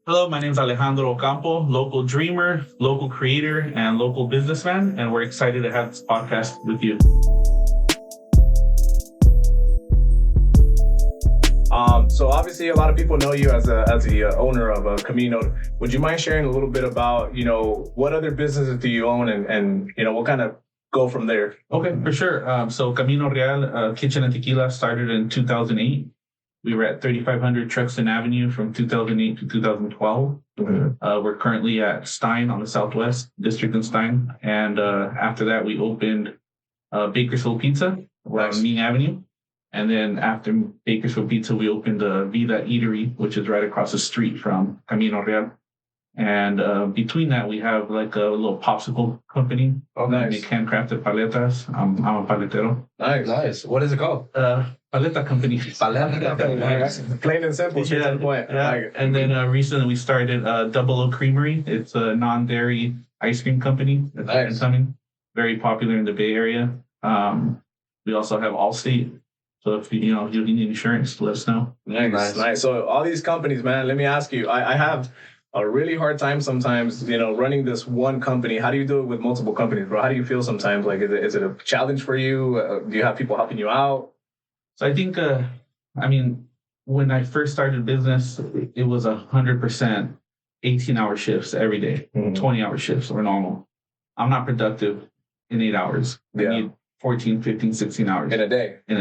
Hello, my name is Alejandro Ocampo, local dreamer, local creator, and local businessman, and we're excited to have this podcast with you. So obviously, a lot of people know you as the owner of Camino. Would you mind sharing a little bit about what other businesses do you own and what kind of go from there? Okay, for sure. So Camino Real Kitchen and Tequila started in 2008. We were at 3500 Truxton Avenue from 2008 to 2012. We're currently at Stein on the Southwest District in Stein. And after that, we opened Bakersfield Pizza on Mean Avenue. And then after Bakersfield Pizza, we opened Vida Eatery, which is right across the street from Camino Real. And between that, we have like a little popsicle company. Oh, nice. Make handcrafted paletas. I'm a paletero. Nice. What is it called? Paleta company. Paleta company. Plain and simple. Straight to the point. Yeah. And then recently we started Double O Creamery. It's a non-dairy ice cream company. That's coming. Very popular in the Bay Area. We also have Allstate. So if you need insurance, let us know. Nice. So all these companies, man, let me ask you, I have a really hard time sometimes, running this one company. How do you do it with multiple companies, bro? How do you feel sometimes? Like, is it a challenge for you? Do you have people helping you out? So I think, when I first started business, it was 100% 18-hour shifts every day. 20-hour shifts were normal. I'm not productive in 8 hours. I need 14, 15, 16 hours. In a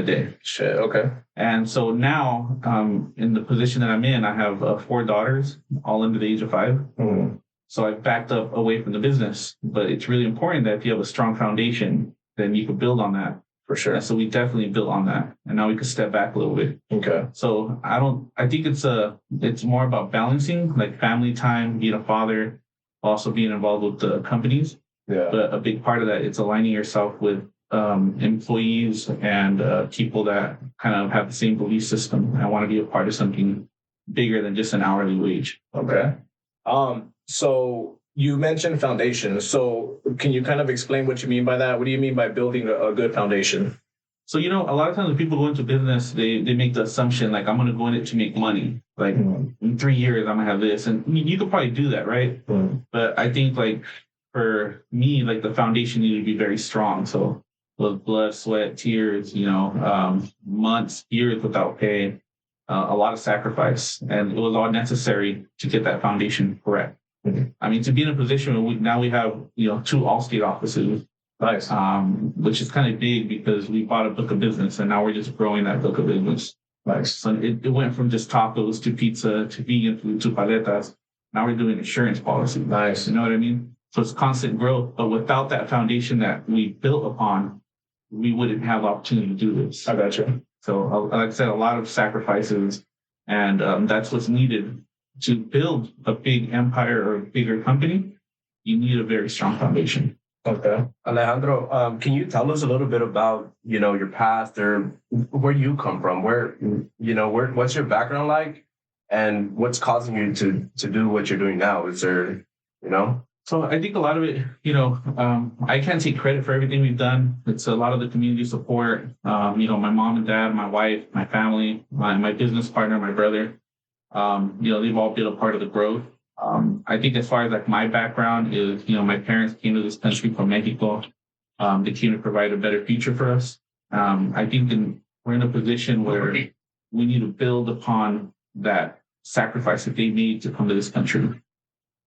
day? Shit, okay. And so now, in the position that I'm in, I have 4 daughters, all under the age of 5. So I've backed up away from the business. But it's really important that if you have a strong foundation, then you can build on that. For sure. And so we definitely built on that. And now we can step back a little bit. Okay. So I think it's more about balancing, like family time, being a father, also being involved with the companies. Yeah. But a big part of that, it's aligning yourself with employees and people that kind of have the same belief system. I want to be a part of something bigger than just an hourly wage. Okay. So you mentioned foundation. So can you kind of explain what you mean by that? What do you mean by building a good foundation? So, a lot of times when people go into business, they make the assumption, like, I'm going to go in it to make money. Like, in 3 years, I'm going to have this. And you could probably do that, right? But I think, like, for me, like, the foundation needed to be very strong. So with blood, sweat, tears, months, years without pay, a lot of sacrifice. And it was all necessary to get that foundation correct. To be in a position where now we have, 2 Allstate offices. Nice. Which is kind of big because we bought a book of business and now we're just growing that book of business. Nice. So it went from just tacos to pizza to vegan food to paletas. Now we're doing insurance policy. Nice. You know what I mean? So it's constant growth. But without that foundation that we built upon, we wouldn't have the opportunity to do this. I got you. So like I said, a lot of sacrifices, and that's what's needed to build a big empire or a bigger company. You need a very strong foundation. Okay. Alejandro, can you tell us a little bit about, your past or where you come from? What's your background like and what's causing you to do what you're doing now? Is there, So I think a lot of it, I can't take credit for everything we've done. It's a lot of the community support, my mom and dad, my wife, my family, my business partner, my brother. They've all been a part of the growth. I think as far as like my background is, my parents came to this country from Mexico. They came to provide a better future for us. I think we're in a position where we need to build upon that sacrifice that they made to come to this country.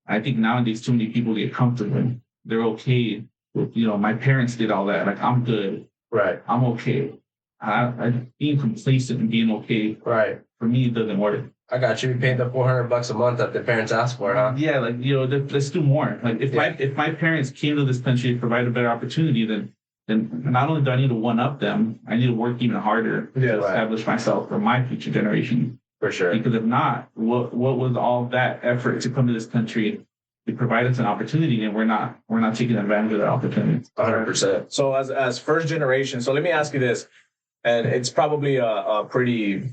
I think nowadays too many people get comfortable. They're okay with, my parents did all that. Like, I'm good. Right. I'm okay. Being complacent and being okay. Right. For me, it doesn't work. I got you. You paid the $400 a month that the parents asked for, huh? Yeah, like, let's do more. Like, if my parents came to this country to provide a better opportunity, then not only do I need to one up them, I need to work even harder to establish myself for my future generation. For sure. Because if not, what was all that effort to come to this country to provide us an opportunity, and we're not taking advantage of that opportunity? 100%. So as first generation, so let me ask you this, and it's probably a pretty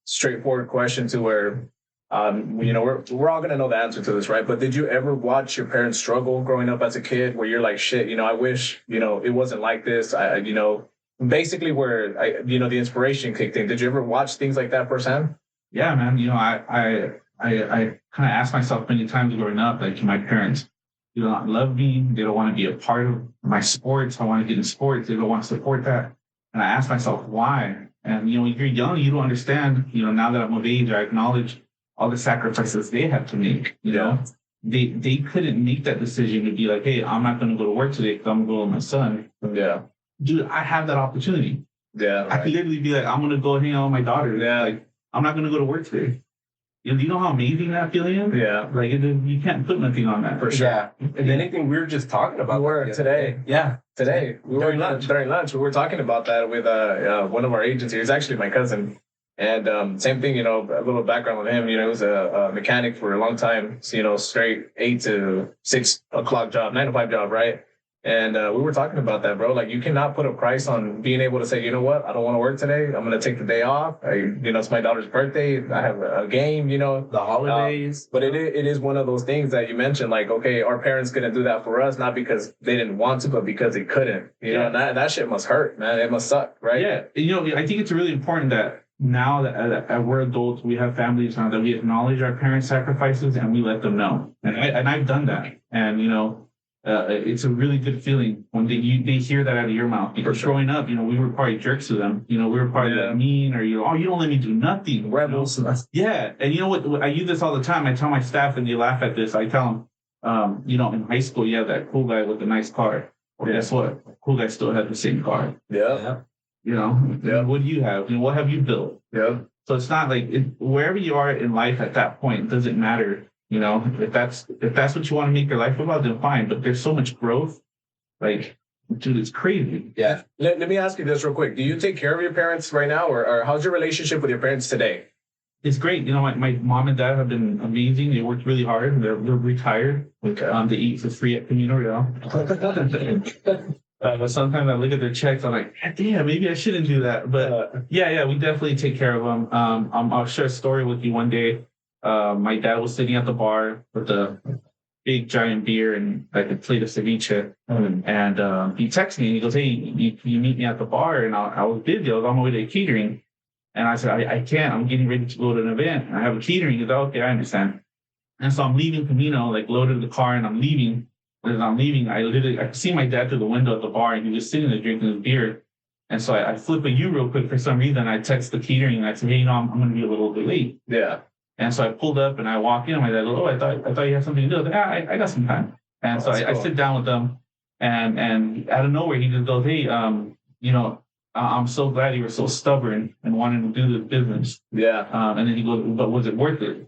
straightforward question to where we're all gonna know the answer to this, right? But did you ever watch your parents struggle growing up as a kid, where you're like, shit, I wish it wasn't like this, basically where the inspiration kicked in? Did you ever watch things like that firsthand? Yeah, man. I I kind of asked myself many times growing up, like, my parents do not love me. They don't want to be a part of my sports. I want to get in sports. They don't want to support that. And I asked myself why. And, when you're young, you don't understand, now that I'm of age, I acknowledge all the sacrifices they had to make, you know. They couldn't make that decision to be like, hey, I'm not going to go to work today because I'm going to go with my son. Yeah. Dude, I have that opportunity. Yeah. I could literally be like, I'm going to go hang out with my daughter. Yeah. Like, I'm not going to go to work today. You know how amazing that feeling is? Yeah. Like, you can't put nothing on that. For sure. Yeah. And anything we were just talking about. We were today. Yeah. Today. We were during lunch. We were talking about that with one of our agents here. He's actually my cousin. And same thing, a little background on him. He was a mechanic for a long time. So, straight 8 to 6 o'clock job, 9 to 5 job, right? And we were talking about that, bro. Like, you cannot put a price on being able to say, you know what, I don't want to work today. I'm going to take the day off. It's my daughter's birthday. I have a game, The holidays. But it is one of those things that you mentioned, like, okay, our parents couldn't do that for us, not because they didn't want to, but because they couldn't. And that shit must hurt, man. It must suck, right? Yeah. I think it's really important that now that we're adults, we have families now, that we acknowledge our parents' sacrifices and we let them know. And I've done that. And, it's a really good feeling when they hear that out of your mouth. Because growing up, we were probably jerks to them. We were probably like mean, or you don't let me do nothing. Rebels. Yeah, and you know what? I use this all the time. I tell my staff, and they laugh at this. I tell them, in high school, you have that cool guy with the nice car. Well, guess what? Cool guy still had the same car. Yeah. What do you have? What have you built? Yeah. So it's not like wherever you are in life at that point, it doesn't matter. If that's what you want to make your life about, then fine. But there's so much growth. Like, dude, it's crazy. Yeah. Let me ask you this real quick. Do you take care of your parents right now, or how's your relationship with your parents today? It's great. My mom and dad have been amazing. They worked really hard. They're retired. Okay. They eat for free at Camino Real. But sometimes I look at their checks, I'm like, damn, maybe I shouldn't do that. But yeah, we definitely take care of them. I'll share a story with you one day. My dad was sitting at the bar with a big giant beer and like a plate of ceviche. And he texted me and he goes, hey, you meet me at the bar? And I was busy. I was on my way to catering. And I said, I can't. I'm getting ready to go to an event. I have a catering. He goes, okay, I understand. And so I'm leaving Camino, like loaded the car, and I'm leaving. And as I'm leaving, I could see my dad through the window at the bar, and he was sitting there drinking his beer. And so I flip a U real quick for some reason. I text the catering and I said, hey, I'm going to be a little bit late. Yeah. And so I pulled up and I walk in. My dad goes, oh, I thought you had something to do. I was like, I got some time. And so I sit down with them, and out of nowhere, he just goes, hey, I'm so glad you were so stubborn and wanted to do this business. Yeah. And then he goes, but was it worth it?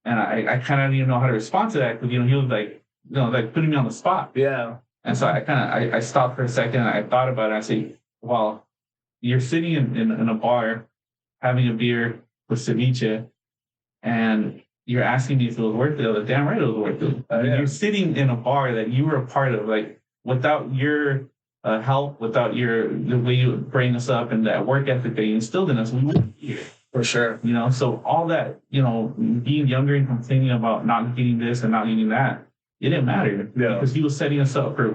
And I kind of didn't even know how to respond to that because, he was like, like putting me on the spot. Yeah. And so I stopped for a second and I thought about it. I say, well, you're sitting in a bar having a beer with ceviche and you're asking me if it was worth it. I was like, damn right it was worth it. You're sitting in a bar that you were a part of, like without your help, without the way you bring us up and that work ethic that you instilled in us, we wouldn't be here. For sure. So all that, being younger and complaining about not getting this and not getting that, it didn't matter because he was setting us up for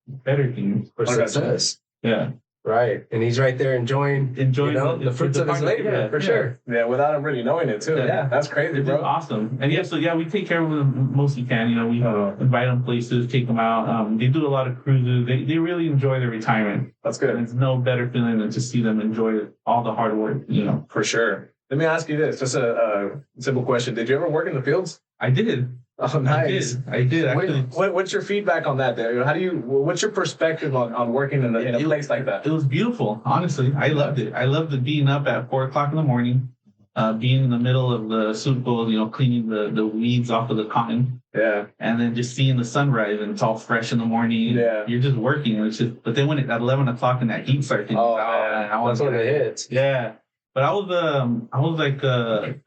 better things. For success. Yeah. Right. And he's right there enjoying the fruits of his labor, for sure. Yeah, without him really knowing it, too. Yeah, that's crazy, bro. Awesome. And we take care of them most we can. We invite them places, take them out. They do a lot of cruises. They really enjoy their retirement. That's good. And it's no better feeling than to see them enjoy all the hard work, For sure. Let me ask you this, just a simple question. Did you ever work in the fields? I did. Oh, nice. I did actually. What's your feedback on that? What's your perspective on working in a place like that? It was beautiful. Honestly, I loved it. I loved the being up at 4:00 in the morning, being in the middle of the soup bowl, cleaning the weeds off of the cotton. Yeah. And then just seeing the sunrise and it's all fresh in the morning. Yeah. You're just working. But then when at 11 o'clock and that heat starts, that's when it hits. Yeah. But I was like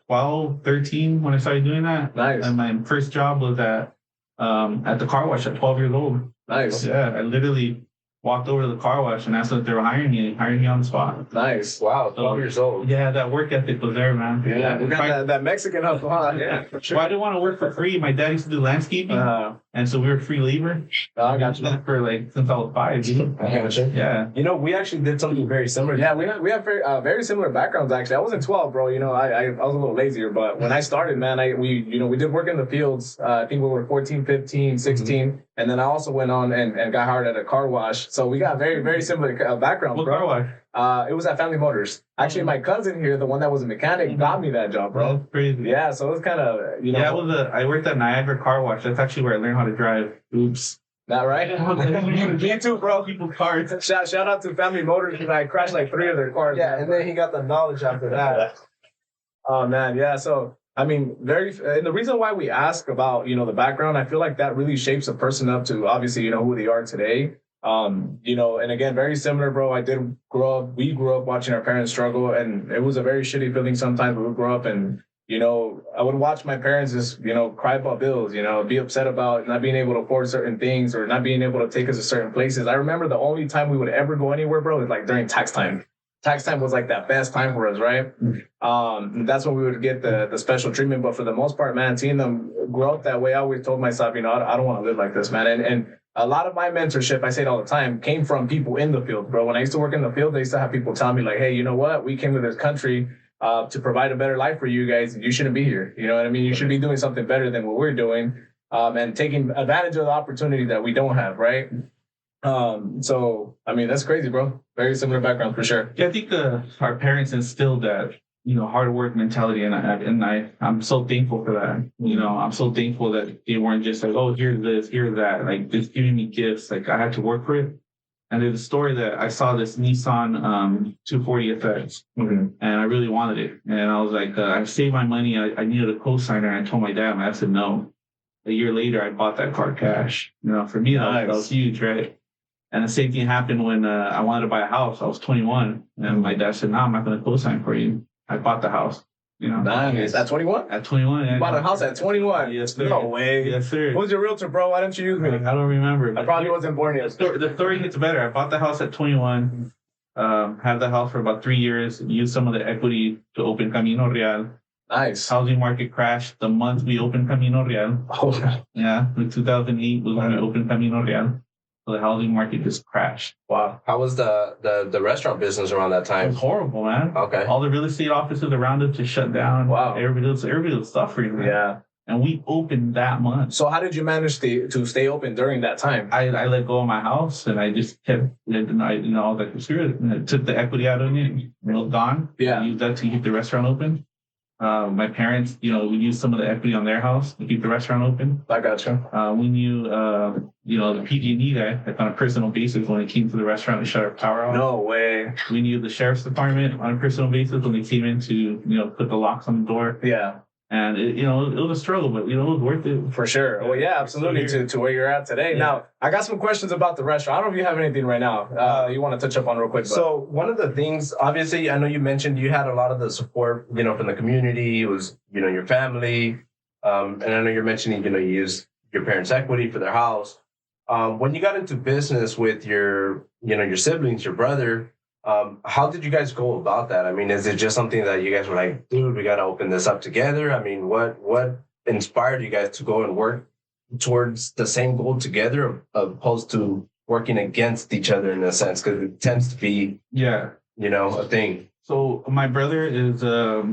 12, 13 when I started doing that. Nice. And my first job was at the car wash at 12 years old. Nice. Yeah. I literally walked over to the car wash and asked if they were hiring me on the spot. Nice. Wow, 12 years old. Yeah, that work ethic was there, man. Yeah, we got that Mexican hustle, huh? Yeah, for sure. Well, I didn't want to work for free. My dad used to do landscaping, and so we were free labor. I got you. For like since I was 5. Dude. I got you. Yeah. You know, we actually did something very similar. Yeah, we have very similar backgrounds actually. I wasn't 12, bro. You know, I was a little lazier, but when I started, man, we did work in the fields. I think we were 14, 15, 16, and then I also went on and got hired at a car wash. So we got very, very similar backgrounds, What bro. car wash? It was at Family Motors. Actually, my cousin here, the one that was a mechanic, got me that job, bro. That's crazy. Yeah, so it was kind of, Yeah, I worked at Niagara Car Wash. That's actually where I learned how to drive. Oops. Not right? Me too, bro. People's cars. Shout out to Family Motors because I crashed like 3 of their cars. Yeah, and then he got the knowledge after that. Oh man, yeah. So I mean, and the reason why we ask about the background, I feel like that really shapes a person up to obviously who they are today. And again, very similar, bro. We grew up watching our parents struggle, and it was a very shitty feeling sometimes. We would grow up and I would watch my parents just, cry about bills, be upset about not being able to afford certain things or not being able to take us to certain places. I remember the only time we would ever go anywhere, bro, was like during tax time. Tax time was like that best time for us, right? That's when we would get the special treatment. But for the most part, man, seeing them grow up that way, I always told myself, I don't want to live like this, man. And a lot of my mentorship, I say it all the time, came from people in the field, bro. When I used to work in the field, they used to have people tell me like, hey, you know what? We came to this country to provide a better life for you guys. You shouldn't be here. You know what I mean? You should be doing something better than what we're doing, and taking advantage of the opportunity that we don't have, right? So, I mean, that's crazy, bro. Very similar background for sure. Yeah, I think our parents instilled that, hard work mentality, and I'm so thankful for that. I'm so thankful that they weren't just like, oh, here's this, here's that, like just giving me gifts. Like I had to work for it. And there's a story that I saw this Nissan 240FX, and I really wanted it. And I was like, I saved my money. I needed a co-signer. And I told my dad, and I said no. A year later, I bought that car cash. For me, that was huge, right? And the same thing happened when I wanted to buy a house. I was 21, and my dad said, no, I'm not going to co-sign for you. I bought the house. Nice. At 21? At 21. You bought a house at 21? Yes, sir. No way. Yes, sir. Who's your realtor, bro? Why didn't you use me? I don't remember. I probably wasn't born yet. The story gets better. I bought the house at 21, had the house for about 3 years, used some of the equity to open Camino Real. Nice. Housing market crashed the month we opened Camino Real. Oh. Yeah, in 2008 was when we opened Camino Real. So the housing market just crashed. Wow. How was the restaurant business around that It time? was horrible, man. Okay. All the real estate offices around us just shut down. Wow. Everybody was suffering, man. Yeah. And we opened that month. So how did you manage to stay open during that time? I let go of my house and I just kept, I was like, screw it. And I took the equity out of it, gone. Yeah. I used that to keep the restaurant open. My parents, we used some of the equity on their house to keep the restaurant open. I got you. We knew, the PG&E guy, like on a personal basis when it came to the restaurant and shut our power off. No way. We knew the sheriff's department on a personal basis when they came in to, put the locks on the door. Yeah. And it was a struggle, but it was worth it. For sure. Well, yeah, absolutely. To where you're at today. Yeah. Now, I got some questions about the restaurant. I don't know if you have anything right now you want to touch up on real quick. But. So one of the things, obviously, I know you mentioned you had a lot of the support, from the community. It was, your family. And I know you're mentioning, you used your parents' equity for their house. When you got into business with your siblings, your brother, how did you guys go about that? I mean, is it just something that you guys were like, dude, we got to open this up together? I mean, what inspired you guys to go and work towards the same goal together, opposed to working against each other in a sense? Because it tends to be, a thing. So my brother is a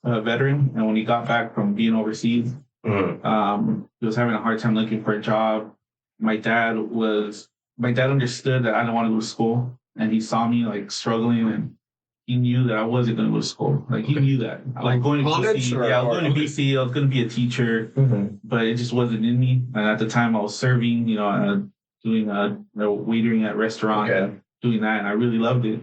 veteran, and when he got back from being overseas, he was having a hard time looking for a job. My dad understood that I didn't want to go to school. And he saw me like struggling, and he knew that I wasn't going to go to school. Like he knew that. Like going to BC. I was going to BC. I was going to be a teacher, but it just wasn't in me. And at the time, I was serving, doing waitering at restaurants, and doing that, and I really loved it.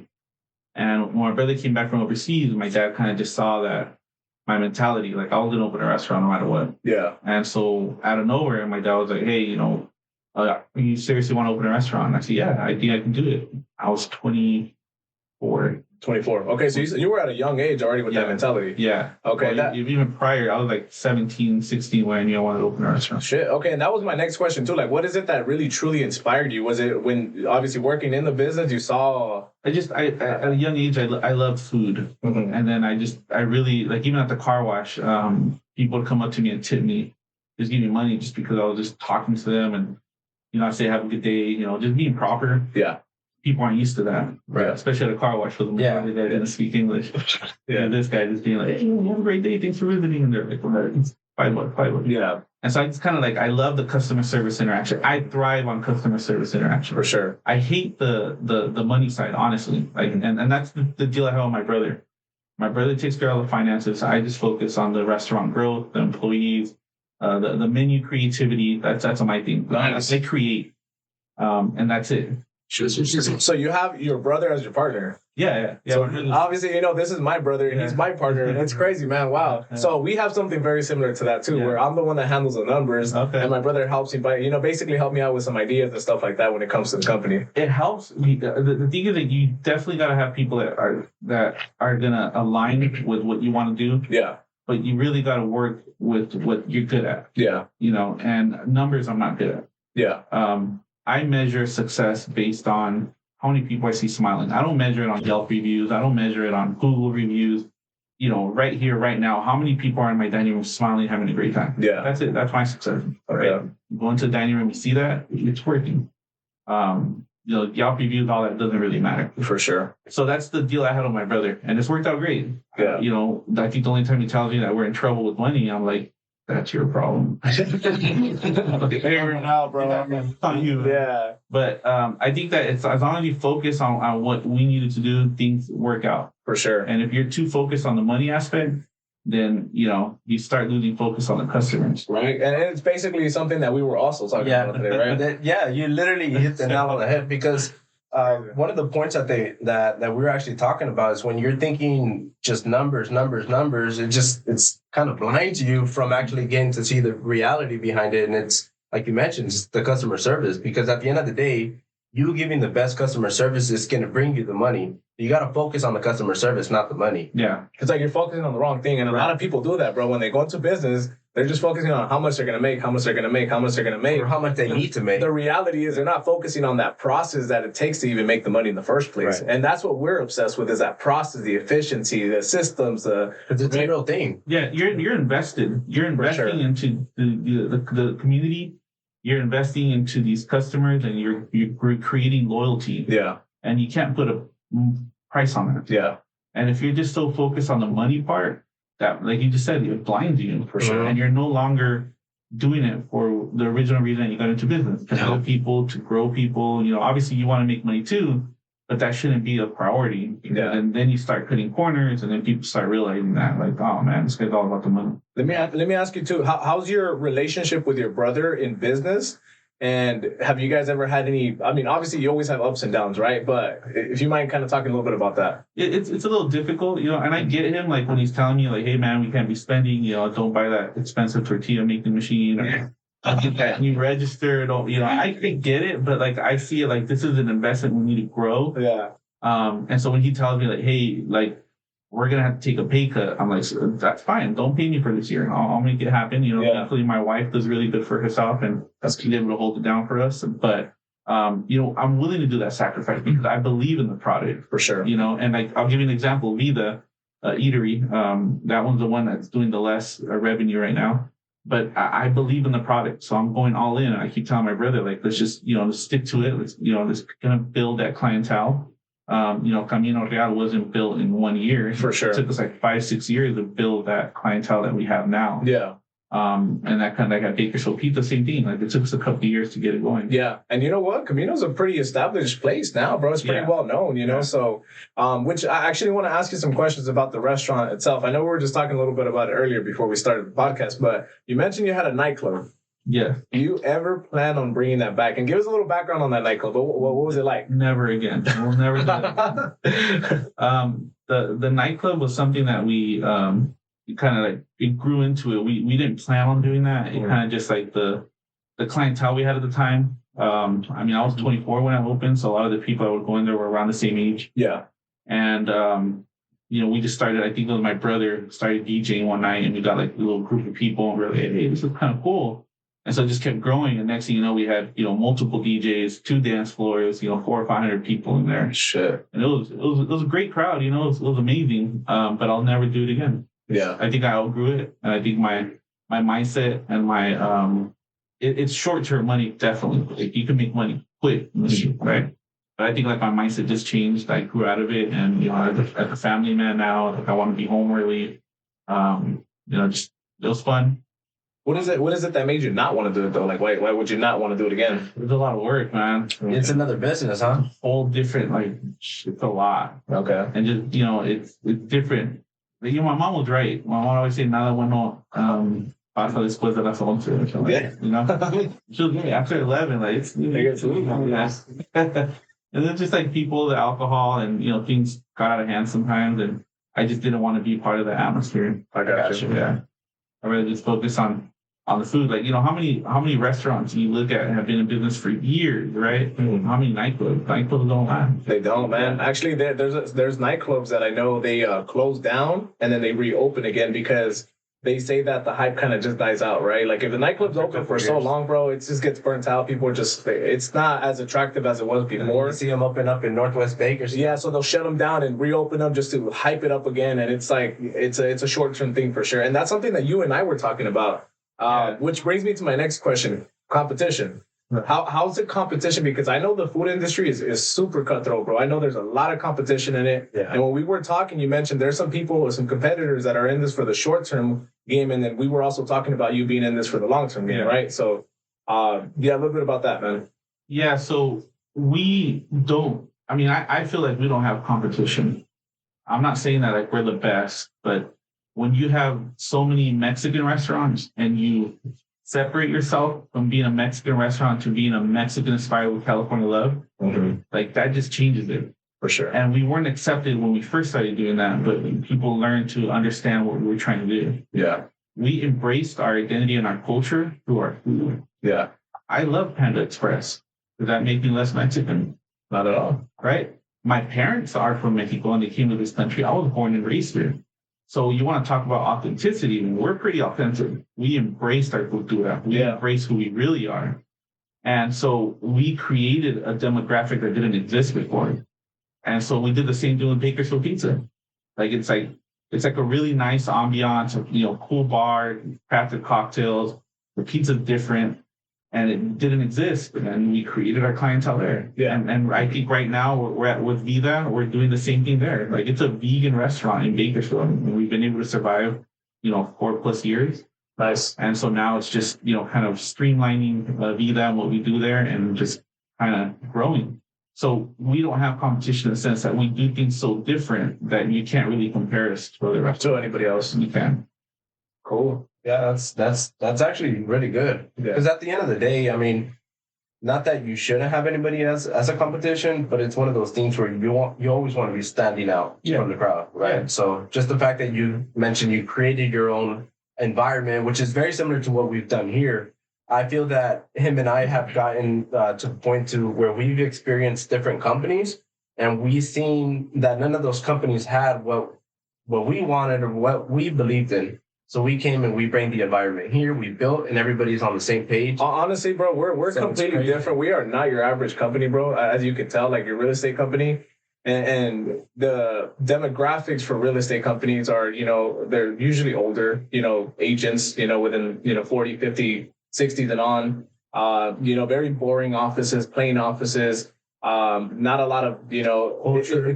And when my brother came back from overseas, my dad kind of just saw that my mentality, like I was going to open a restaurant no matter what. Yeah. And so out of nowhere, my dad was like, "Hey, you seriously want to open a restaurant?" And I said, "Yeah, I think I can do it." I was 24. 24. Okay, so you were at a young age already with that mentality. Yeah. Okay. Well, even prior, I was like 17, 16 when I knew I wanted to open a restaurant. Shit. Okay, and that was my next question too. Like, what is it that really truly inspired you? Was it when obviously working in the business you saw? I at a young age, I loved food, and then I really like even at the car wash, people would come up to me and tip me, just give me money just because I was just talking to them and I say have a good day, just being proper. Yeah. People aren't used to that, right? Especially at a car wash for them. Yeah, they didn't speak English. Yeah, and this guy just being like, "Hey, have a great day. Thanks for visiting." And they're like, "It's $5." Yeah. And so I just kind of like I love the customer service interaction. I thrive on customer service interaction for sure. I hate the money side, honestly. Like, and that's the deal I have with my brother. My brother takes care of the finances. I just focus on the restaurant growth, the employees, the menu creativity. That's my thing. Nice. I create, and that's it. So you have your brother as your partner. Yeah. So obviously, this is my brother and he's my partner. And it's crazy, man. Wow. Yeah. So we have something very similar to that too, where I'm the one that handles the numbers and my brother helps me by, basically help me out with some ideas and stuff like that when it comes to the company. It helps. The thing is that you definitely got to have people that are going to align with what you want to do. Yeah. But you really got to work with what you're good at. Yeah. And numbers I'm not good at. Yeah. I measure success based on how many people I see smiling. I don't measure it on Yelp reviews. I don't measure it on Google reviews. Right here, right now, how many people are in my dining room smiling, having a great time? Yeah. That's it. That's my success. Okay. Right? You go into the dining room, you see that, it's working. Yelp reviews, all that doesn't really matter. For sure. So that's the deal I had with my brother. And it's worked out great. Yeah. I think the only time he tells me that we're in trouble with money, I'm like, that's your problem. Figuring out, bro. On you. Yeah. But I think that it's as long as you focus on what we needed to do, things work out. For sure. And if you're too focused on the money aspect, then you start losing focus on the customers. Right. And it's basically something that we were also talking about today, right? You literally hit the nail on the head because one of the points that we were actually talking about is when you're thinking just numbers, it's kind of blind to you from actually getting to see the reality behind it. And it's like you mentioned, just the customer service, because at the end of the day, you giving the best customer service is going to bring you the money. You got to focus on the customer service, not the money. Yeah. It's like you're focusing on the wrong thing. And a lot of people do that, bro. When they go into business, they're just focusing on how much they're going to make, or how much they need to make. The reality is they're not focusing on that process that it takes to even make the money in the first place. Right. And that's what we're obsessed with, is that process, the efficiency, the systems. It's a real thing. Yeah, you're invested. You're investing into the community. You're investing into these customers, and you're creating loyalty. Yeah. And you can't put a price on it. Yeah. And if you're just so focused on the money part, that, like you just said, it blinds you. For sure. And you're no longer doing it for the original reason you got into business, to help people, to grow people. Obviously you want to make money too, but that shouldn't be a priority. Yeah. And then you start cutting corners, and then people start realizing that, like, oh man, this guy's all about the money. Let me ask you too, how's your relationship with your brother in business? And have you guys ever had any, obviously you always have ups and downs, right? But if you mind kind of talking a little bit about that. It's a little difficult, and I get him, like when he's telling me like, hey man, we can't be spending, don't buy that expensive tortilla making machine, or don't get that new register, I could get it, but like I see it like this is an investment we need to grow. Yeah. And so when he tells me like, hey, like we're gonna have to take a pay cut, I'm like, that's fine. Don't pay me for this year. I'll make it happen. Thankfully my wife does really good for herself, and she's able to hold it down for us. But I'm willing to do that sacrifice because I believe in the product. For sure. And like I'll give you an example. Vida Eatery, that one's the one that's doing the less revenue right now. But I believe in the product, so I'm going all in. I keep telling my brother, like, let's just let's stick to it. Let's gonna build that clientele. Camino Real wasn't built in 1 year. For sure. It took us like 5-6 years to build that clientele that we have now. Yeah. And that kind of like at Bakersfield Pizza, same thing. Like it took us a couple of years to get it going. Yeah. And you know what? Camino's a pretty established place now, bro. It's pretty well known, So, which I actually want to ask you some questions about the restaurant itself. I know we were just talking a little bit about it earlier before we started the podcast, but you mentioned you had a nightclub. Yeah. Do you ever plan on bringing that back? And give us a little background on that nightclub. What was it like? Never again. We'll never do that again. The nightclub was something that we kind of like, it grew into it. We didn't plan on doing that. It kind of just like the clientele we had at the time. I was 24 when I opened, so a lot of the people that were going there were around the same age. Yeah. And, we just started, I think it was my brother started DJing one night and we got like a little group of people and we were like, hey, this is kind of cool. And so it just kept growing. And next thing you know, we had, multiple DJs, 2 dance floors, 400 or 500 people in there. Shit. And it was a great crowd, it was amazing. But I'll never do it again. Yeah. I think I outgrew it. And I think my mindset and my, it's short-term money, definitely. Like, you can make money quick, right? But I think like my mindset just changed. I grew out of it, and as a family man now, like I want to be home early. Just it was fun. What is it that made you not want to do it though? Like, why would you not want to do it again? It was a lot of work, man. It's another business, huh? Whole different, like, it's a lot. Okay. And just it's different. But, my mom was right. My mom always said, "Nada bueno pasa después de las 11." Yeah. She was great. After 11, like it's And then just like people, the alcohol, and things got out of hand sometimes, and I just didn't want to be part of the atmosphere. I got you. Yeah, I rather just focus on the food. Like how many restaurants you look at have been in business for years, right? Mm-hmm. How many nightclubs? Nightclubs don't last. They don't, man. Actually, there's nightclubs that I know they close down and then they reopen again because they say that the hype kind of just dies out, right? Like if the nightclub's open for so long, bro, it just gets burnt out. People are it's not as attractive as it was before. You see them open up in Northwest Vegas. Yeah, so they'll shut them down and reopen them just to hype it up again. And it's like, it's a short-term thing for sure. And that's something that you and I were talking about, which brings me to my next question, competition. How's the competition? Because I know the food industry is super cutthroat, bro. I know there's a lot of competition in it. Yeah. And when we were talking, you mentioned there's some people, some competitors that are in this for the short-term game. And then we were also talking about you being in this for the long-term game, right? So, a little bit about that, man. Yeah, so we don't, I feel like we don't have competition. I'm not saying that like we're the best, but when you have so many Mexican restaurants and you separate yourself from being a Mexican restaurant to being a Mexican inspired with California love, like that just changes it. For sure. And we weren't accepted when we first started doing that, but people learned to understand what we were trying to do. Yeah. We embraced our identity and our culture through our food. Yeah. I love Panda Express. Does that make me less Mexican? Not at all. Right? My parents are from Mexico and they came to this country. I was born and raised here. So you want to talk about authenticity? We're pretty authentic. We embraced our cultura. We embrace who we really are. And so we created a demographic that didn't exist before. And so we did the same thing with Bakersfield Pizza. It's like a really nice ambiance, cool bar, crafted cocktails. The pizza's different, and it didn't exist. And we created our clientele there. Yeah. And I think right now we're at with Vida, we're doing the same thing there. Like it's a vegan restaurant in Bakersfield, and we've been able to survive, 4+ years. Nice. And so now it's just, kind of streamlining Vida and what we do there, and just kind of growing. So we don't have competition in the sense that we do things so different that you can't really compare us to other restaurants. To anybody else. You can. Cool. Yeah, that's actually really good. Because at the end of the day, not that you shouldn't have anybody as a competition, but it's one of those things where you always want to be standing out from the crowd, right? Yeah. So just the fact that you mentioned you created your own environment, which is very similar to what we've done here. I feel that him and I have gotten to the point to where we've experienced different companies, and we've seen that none of those companies had what we wanted or what we believed in. So we came and we bring the environment here. We built, and everybody's on the same page. Honestly, bro, we're completely different. We are not your average company, bro. As you can tell, like your real estate company, and the demographics for real estate companies are, they're usually older, agents, within 40, 50, 60s and on. Very boring offices, plain offices. Not a lot of,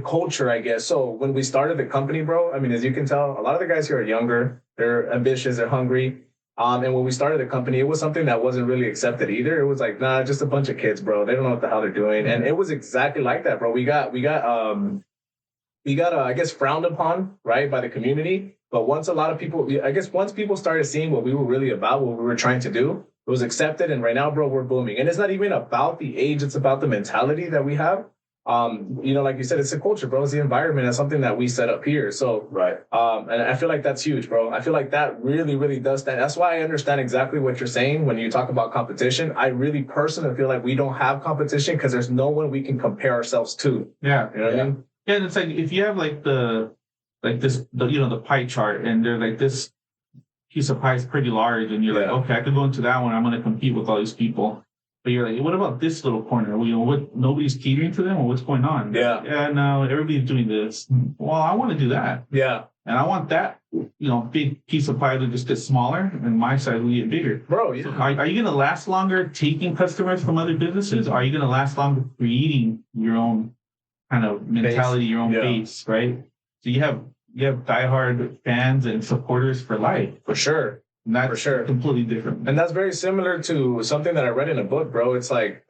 culture, I guess. So when we started the company, bro, as you can tell, a lot of the guys here are younger, they're ambitious, they're hungry. And when we started the company, it was something that wasn't really accepted either. It was like, nah, just a bunch of kids, bro. They don't know what the hell they're doing. And it was exactly like that, bro. We got, I guess, frowned upon, right, by the community. But once people started seeing what we were really about, what we were trying to do, it was accepted. And right now, bro, we're booming. And it's not even about the age. It's about the mentality that we have. Like you said, it's a culture, bro. It's the environment. It's something that we set up here. So, right. And I feel like that's huge, bro. I feel like that really, really does stand. That's why I understand exactly what you're saying when you talk about competition. I really personally feel like we don't have competition because there's no one we can compare ourselves to. Yeah. You know what I mean? Yeah, and it's like if you have like the pie chart, and they're like this piece of pie is pretty large, and you're like, Yeah. okay, I could go into that one. I'm going to compete with all these people. But you're like, what about this little corner? Well, what? Nobody's catering to them, or what's going on? Yeah. Yeah, no, everybody's doing this. Well, I want to do that, Yeah. and I want that, big piece of pie to just get smaller, and my side will get bigger. Bro, So yeah. are you going to last longer taking customers from other businesses? Or are you going to last longer creating your own kind of mentality, your own Yeah. base, right? So you have diehard fans and supporters for life. For sure. And that's For sure. completely different. And that's very similar to something that I read in a book, bro. It's like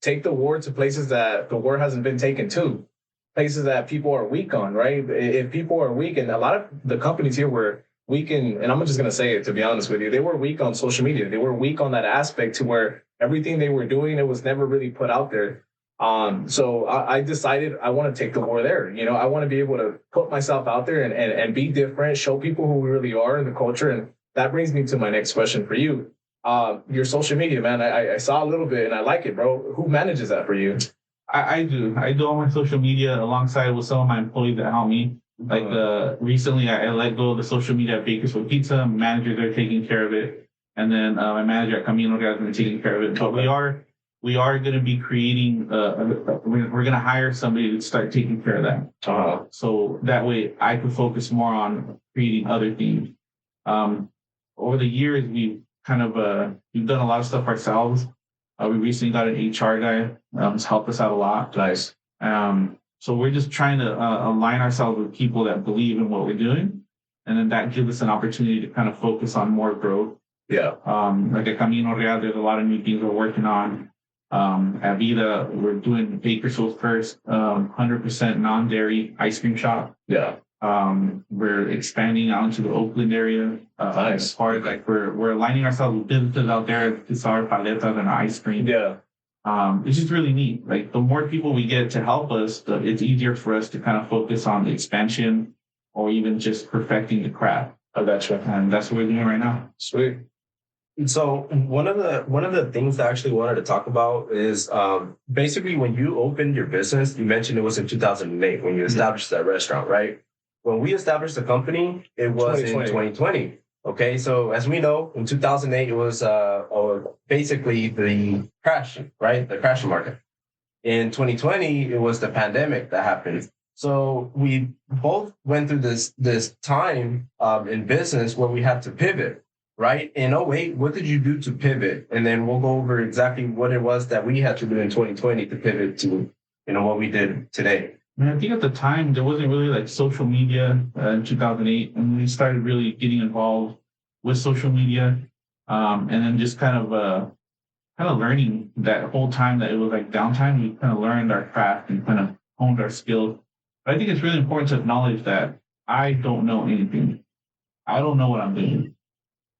take the war to places that the war hasn't been taken to, places that people are weak on, right? If people are weak, and a lot of the companies here were weak in, and I'm just going to say it, to be honest with you, they were weak on social media. They were weak on that aspect to where everything they were doing, it was never really put out there. So I decided I want to take the war there. I want to be able to put myself out there and be different, show people who we really are in the culture. And that brings me to my next question for you. Your social media, man, I saw a little bit and I like it, bro. Who manages that for you? I do. I do all my social media alongside with some of my employees that help me. Like recently, I let go of the social media at Bakersfield Pizza. My manager, they're taking care of it. And then my manager at Camino Real has been taking care of it. But we are going to be creating, we're going to hire somebody to start taking care of that. So that way I can focus more on creating other things. Over the years, we've done a lot of stuff ourselves. We recently got an HR guy who's helped us out a lot. Nice. So we're just trying to align ourselves with people that believe in what we're doing. And then that gives us an opportunity to kind of focus on more growth. Yeah. Like at Camino Real, there's a lot of new things we're working on. At Vida, we're doing Bakersfield's first 100% non-dairy ice cream shop. Yeah. We're expanding out into the Oakland area. Nice. As far as like we're aligning ourselves with businesses out there to sell our paletas and our ice cream. Yeah. It's just really neat. Like the more people we get to help us, it's easier for us to kind of focus on the expansion or even just perfecting the craft. I gotcha. And that's what we're doing right now. Sweet. So one of the things that I actually wanted to talk about is basically when you opened your business, you mentioned it was in 2008 when you established that restaurant, right? When we established the company, it was 2020. In 2020. Okay, so as we know, in 2008 it was basically the crash, right? The crash market. In 2020, it was the pandemic that happened. So we both went through this time in business where we had to pivot. Right? In 2008, what did you do to pivot? And then we'll go over exactly what it was that we had to do in 2020 to pivot to, what we did today. I think at the time, there wasn't really like social media in 2008. And we started really getting involved with social media. And then just kind of learning that whole time that it was like downtime, we kind of learned our craft and kind of honed our skills. But I think it's really important to acknowledge that I don't know anything. I don't know what I'm doing.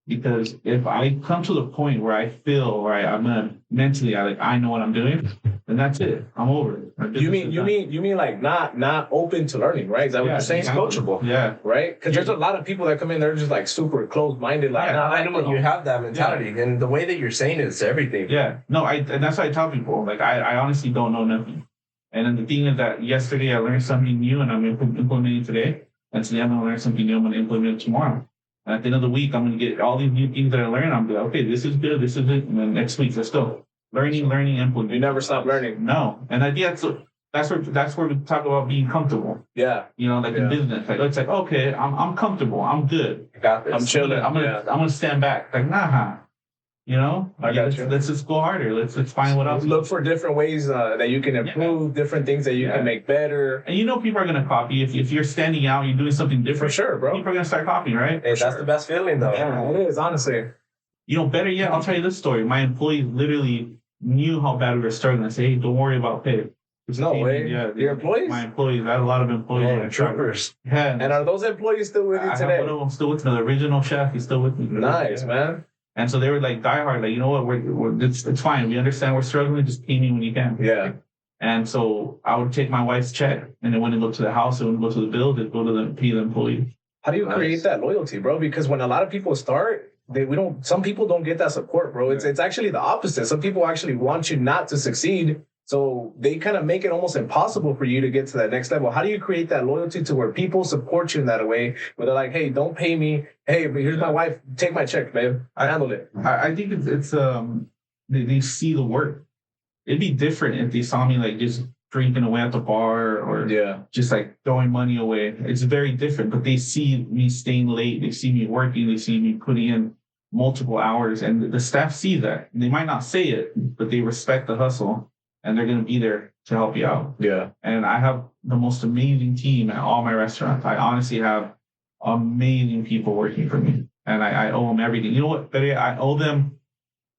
Because if I come to the point where I feel I'm gonna mentally, I know what I'm doing, then that's it. I'm over it. You mean like not open to learning, right? Is that what you're saying? Coachable, yeah, right? Because there's a lot of people that come in, they're just like super closed-minded. Like, I know you have that mentality, and the way that you're saying it is everything. Yeah, no, and that's why I tell people. Like, I honestly don't know nothing. And then the thing is that yesterday I learned something new, and I'm implementing it today. And today I'm gonna learn something new. I'm gonna implement it tomorrow. And at the end of the week, I'm going to get all these new things that I learned. I'm going to be like, okay, this is good, this is it. And then next week, let's go. Learning, implement. You never stop learning. No. And I think that's where we talk about being comfortable. Yeah. In business. Like, it's like, okay, I'm comfortable. I'm good. I got this. I'm chilling. I'm gonna stand back. Like, nah. I got you. Let's just go harder. Let's find what else. Look for different ways that you can improve, different things that you can make better. And people are gonna copy. If you're standing out, you're doing something different. For sure, bro. People are gonna start copying, right? Hey, that's the best feeling, though. Yeah, it is, honestly. Better yet, I'll tell you this story. My employees literally knew how bad we were struggling. I say, hey, don't worry about pay. No way. Yeah, your employees? My employees. I had a lot of employees. Troopers. Yeah. And are those employees still with you today? I have one of them still with me. The original chef, he's still with me. Nice, man. And so they were like diehard, like, you know what, it's fine. We understand we're struggling. Just pay me when you can. Yeah. And so I would take my wife's check, and then when it go to the house, it would go to the bill, it'd go to the pay the employee. How do you create that loyalty, bro? Because when a lot of people start, some people don't get that support, bro. It's actually the opposite. Some people actually want you not to succeed So they kind of make it almost impossible for you to get to that next level. How do you create that loyalty to where people support you in that way? Where they're like, hey, don't pay me. Hey, but here's my wife. Take my check, babe. I handled it. I think it's they see the work. It'd be different if they saw me like just drinking away at the bar or just like throwing money away. It's very different, but they see me staying late. They see me working. They see me putting in multiple hours, and the staff see that. They might not say it, but they respect the hustle, and they're going to be there to help you out. Yeah. And I have the most amazing team at all my restaurants. I honestly have amazing people working for me, and I owe them everything. You know what? But I owe them.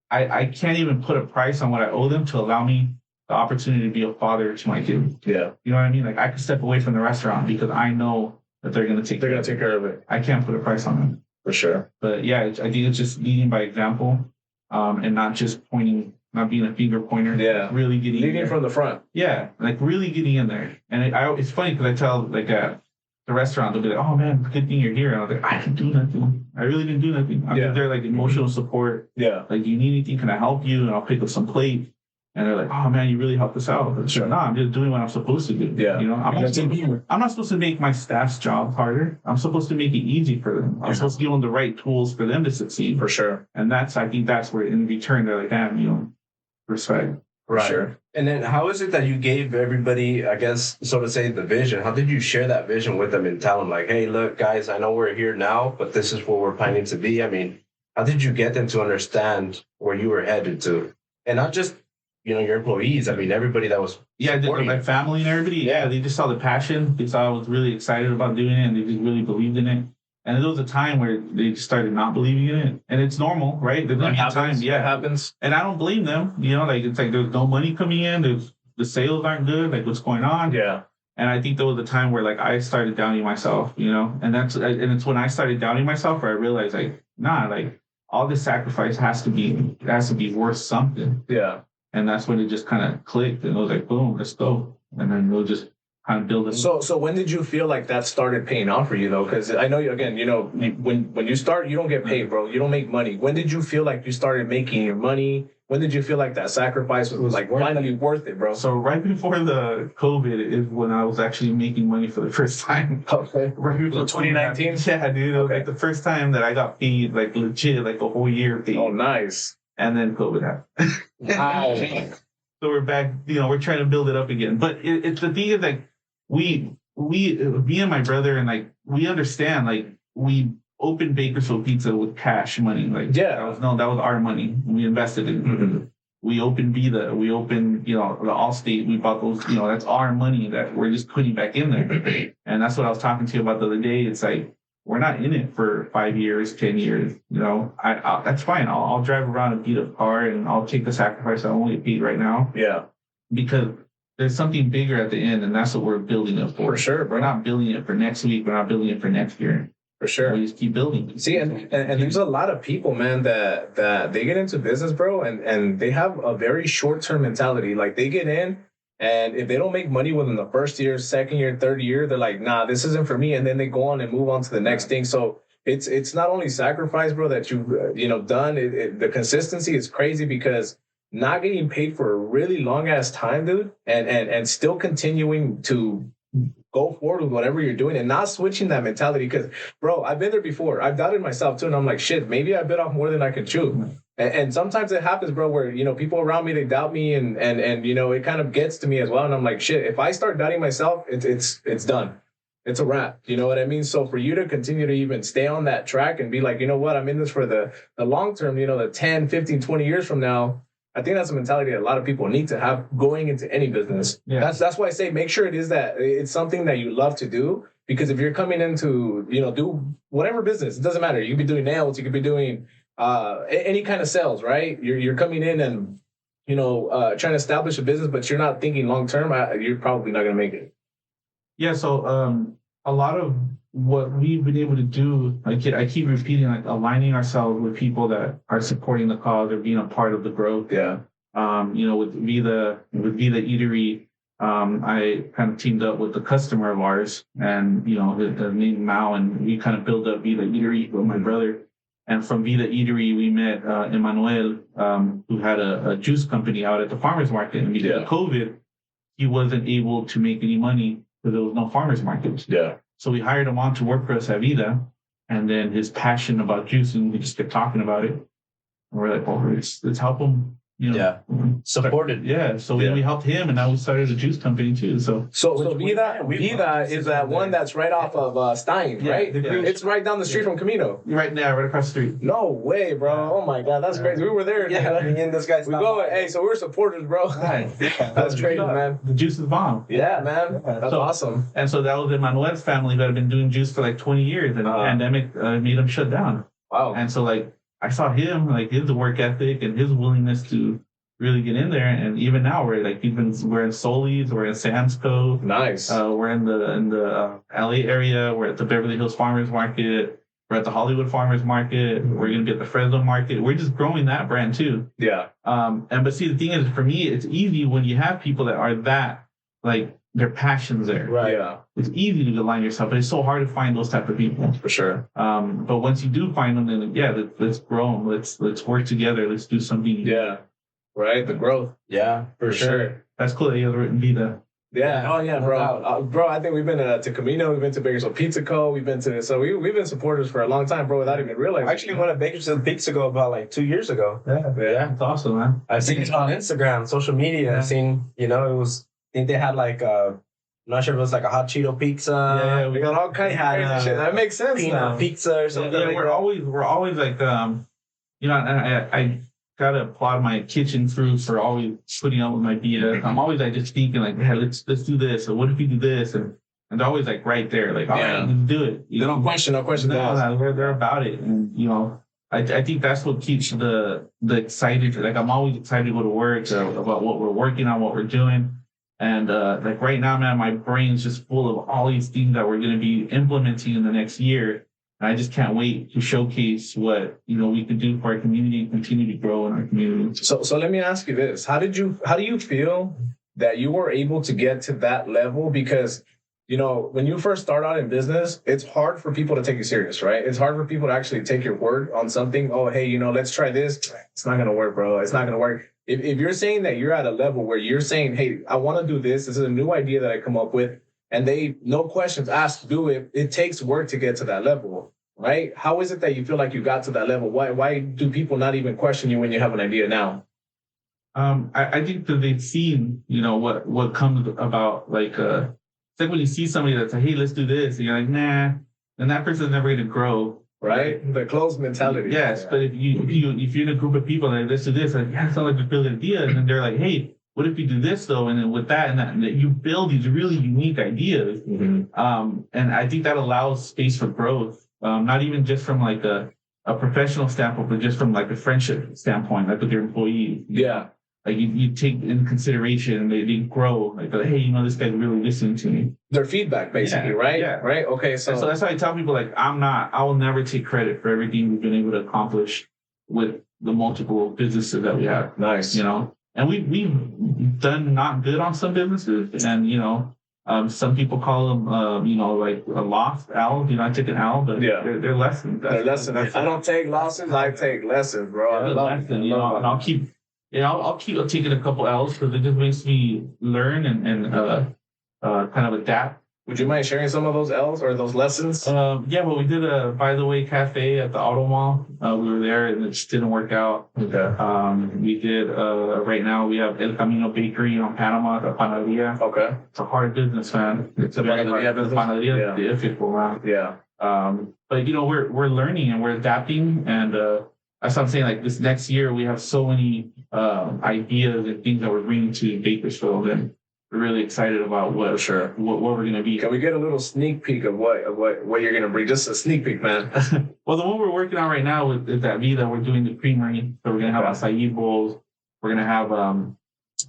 I can't even put a price on what I owe them to allow me the opportunity to be a father to my kid. Yeah. You know what I mean? Like I could step away from the restaurant because I know that they're going to take care of it. I can't put a price on them. For sure. But yeah, I think it's just leading by example, and not just pointing, not being a finger pointer. Yeah. Really getting leading from the front. Yeah, like really getting in there. And it's funny because I tell like the restaurant, they'll be like, "Oh man, good thing you're here." And I was like, "I didn't do nothing. I really didn't do nothing. I'm just there like emotional support. Yeah. Like, do you need anything? Can I help you?" And I'll pick up some plate. And they're like, "Oh man, you really helped us out." But sure. No, I'm just doing what I'm supposed to do. Yeah. You know, I'm not supposed to make my staff's job harder. I'm supposed to make it easy for them. I'm supposed to give them the right tools for them to succeed. For sure. And I think that's where in return they're like, "Damn, you know, respect." Right. Sure. And then how is it that you gave everybody, I guess, so to say, the vision? How did you share that vision with them and tell them like, hey, look, guys, I know we're here now, but this is where we're planning to be? I mean, how did you get them to understand where you were headed to? And not just, you know, your employees. I mean, everybody that was my family and everybody. Yeah, they just saw the passion. They saw I was really excited about doing it, and they just really believed in it. And there was a time where they just started not believing in it, and it's normal, right? There's gonna be a time, It happens. And I don't blame them. You know, like it's like there's no money coming in. The sales aren't good. Like what's going on? Yeah. And I think there was a time where like I started doubting myself. You know, and it's when I started doubting myself where I realized like, nah, like all this sacrifice has to be worth something. Yeah. And that's when it just kind of clicked, and it was like, boom, let's go. And then we'll just kind of build it. So when did you feel like that started paying off for you though? Because I know again, you know, when you start, you don't get paid, bro. You don't make money. When did you feel like you started making your money? When did you feel like that sacrifice was like finally worth it, bro? So right before the COVID is when I was actually making money for the first time. Okay. Right before 2019? Yeah, dude. It was like the first time that I got paid, like legit, like a whole year paid. Oh, nice. And then COVID happened. Wow. So we're back, you know, we're trying to build it up again. But it's the thing is like, me and my brother, and like, we understand, like, we opened Bakersfield Pizza with cash money. Like, that was our money. We invested in it. Mm-hmm. We opened Vida. We opened, you know, the Allstate. We bought those, you know, that's our money that we're just putting back in there. And that's what I was talking to you about the other day. It's like, we're not in it for 5 years, 10 years. You know, I that's fine. I'll drive around a beat up car and I'll take the sacrifice I only paid right now. Yeah. Because there's something bigger at the end, and that's what we're building it for. For sure, bro. We're not building it for next week. We're not building it for next year. For sure. We just keep building. See, and there's a lot of people, man, that they get into business, bro, and they have a very short-term mentality. Like, they get in, and if they don't make money within the first year, second year, third year, they're like, nah, this isn't for me. And then they go on and move on to the next thing. So it's not only sacrifice, bro, that you've done. The consistency is crazy, because not getting paid for a really long ass time, dude, and still continuing to go forward with whatever you're doing and not switching that mentality. Because, bro, I've been there before. I've doubted myself too, and I'm like, shit, maybe I bit off more than I can chew. And sometimes it happens, bro, where, you know, people around me, they doubt me, and you know, it kind of gets to me as well. And I'm like, shit, if I start doubting myself, it's done. It's a wrap. You know what I mean? So for you to continue to even stay on that track and be like, you know what, I'm in this for the long term, you know, the 10, 15, 20 years from now, I think that's a mentality that a lot of people need to have going into any business. Yeah. That's why I say make sure it's something that you love to do. Because if you're coming into, you know, do whatever business, it doesn't matter. You could be doing nails, you could be doing any kind of sales, right? You're coming in and, you know, trying to establish a business, but you're not thinking long term, you're probably not going to make it. Yeah. So a lot of what we've been able to do, like I keep repeating, like aligning ourselves with people that are supporting the cause or being a part of the growth. Yeah. You know, with Vida Eatery, I kind of teamed up with the customer of ours, and, you know, the name Mao, and we kind of built up Vida Eatery with my brother. And from Vida Eatery, we met Emmanuel, who had a juice company out at the farmer's market. And because of COVID, he wasn't able to make any money because there was no farmer's market. Yeah. So we hired him on to work for us at Vida. And then his passion about juicing, we just kept talking about it. And we're like, well, let's help him. You know, supported. Yeah, so we helped him, and now we started a juice company too. So Vida is that one that's right off of Stein, right? It's right down the street from Camino. Right there, right across the street. No way, bro! Oh my God, that's crazy. We were there. Yeah, me and this guy's. We go. Hey, so we're supporters, bro. That's crazy, man. The juice is bomb. Yeah, man. That's awesome. And so that was Emmanuel's family that had been doing juice for like 20 years, and the pandemic made them shut down. Wow. And so like I saw him, like his work ethic and his willingness to really get in there. And even now we're like, we're in Solis, we're in Sam's Cove. Nice. We're in the LA area. We're at the Beverly Hills Farmers Market. We're at the Hollywood Farmers Market. We're going to be at the Fresno Market. We're just growing that brand too. Yeah. But see, the thing is, for me, it's easy when you have people that are that, like, their passion's there. Right. Yeah. It's easy to align yourself, but it's so hard to find those type of people. For sure. But once you do find them, then let's grow them. Let's work together. Let's do something. Yeah. Right. The growth. Yeah, for sure. That's cool that you have written Vida. Yeah. Oh yeah, bro. Bro, I think we've been to Camino. We've been to Bakersfield Pizza Co. We've been to we've been supporters for a long time, bro. Without even realizing. I actually went to Bakersfield Pizza Co. about like 2 years ago. Yeah. It's awesome, man. I've seen it on Instagram, social media. Yeah. I've seen, it was. I think they had like I'm not sure if it was like a hot Cheeto pizza. Yeah, we got all kinds of crazy shit. That makes sense now. Pizza or something. Yeah, like we're always like I gotta applaud my kitchen crew for always putting up with my BS. I'm always like just thinking like, hey, let's do this, or what if we do this, and they're always like right there, like, all right, let's do it. They don't question, no question. They're about it, and I think that's what keeps the excited. Like I'm always excited to go to work about what we're working on, what we're doing. And like right now, man, my brain's just full of all these things that we're going to be implementing in the next year. And I just can't wait to showcase what we can do for our community and continue to grow in our community. So let me ask you this: how do you feel that you were able to get to that level? Because when you first start out in business, it's hard for people to take you serious, right? It's hard for people to actually take your word on something. Oh, hey, let's try this. It's not going to work, bro. It's not going to work. If you're saying that you're at a level where you're saying, hey, I want to do this. This is a new idea that I come up with. And they, no questions asked, do it. It takes work to get to that level, right? How is it that you feel like you got to that level? Why do people not even question you when you have an idea now? I think that they've seen, what comes about. Like, it's like when you see somebody that's like, hey, let's do this. And you're like, nah. And that person's never going to grow. Right? The closed mentality. Yes. But if you're in a group of people and let's do this, like, yeah, it sounds like a brilliant idea. And then they're like, hey, what if we do this though? And then with that and that you build these really unique ideas. Mm-hmm. And I think that allows space for growth. Not even just from like a professional standpoint, but just from like a friendship standpoint, like with your employees. Yeah. Like you take in consideration, they grow. Like, hey, this guy's really listening to me. Their feedback, basically, right? Yeah. Right. Okay. So that's why I tell people, like, I will never take credit for everything we've been able to accomplish with the multiple businesses that we have. Nice. And we've done not good on some businesses, and some people call them, like a lost L. I take an L, but they're lessons. They're lessons. I don't take losses. I take lessons, bro. I love it. And I'll keep. I'll keep taking a couple L's because it just makes me learn and kind of adapt. Would you mind sharing some of those L's or those lessons? Well, we did a By the Way cafe at the Auto Mall. We were there and it just didn't work out. Okay. We did, right now we have El Camino Bakery on Panama, the Panaderia. Okay. It's a hard business, man. It's a very hard business. Panaderia is difficult, man. Yeah. But we're learning and we're adapting, and that's what I'm saying. Like this next year, we have so many ideas and things that we're bringing to Bakersfield, and we're really excited about what we're going to be. Can we get a little sneak peek of what you're going to bring? Just a sneak peek, man. Well, the one we're working on right now is that Vida. We're doing the creamery, so we're going to have acai bowls. We're going to have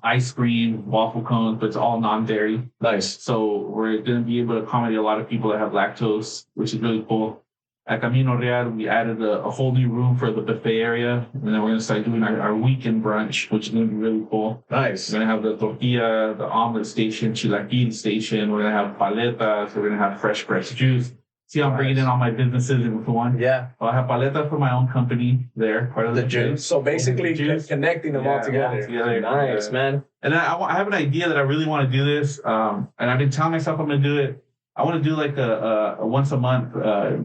ice cream, waffle cones, but it's all non-dairy. Nice. So we're going to be able to accommodate a lot of people that have lactose, which is really cool. At Camino Real, we added a whole new room for the buffet area, and then we're going to start doing our weekend brunch, which is going to be really cool. Nice. We're going to have the tortilla, the omelet station, chilaquil station. We're going to have paletas. We're going to have fresh juice. See, I'm bringing in all my businesses into one. Yeah. So I have Paleta for my own company there, part of The the juice. So basically, Juice. connecting them all together. Nice, man. And I have an idea that I really want to do this. And I've been telling myself I'm going to do it. I want to do like a once a month,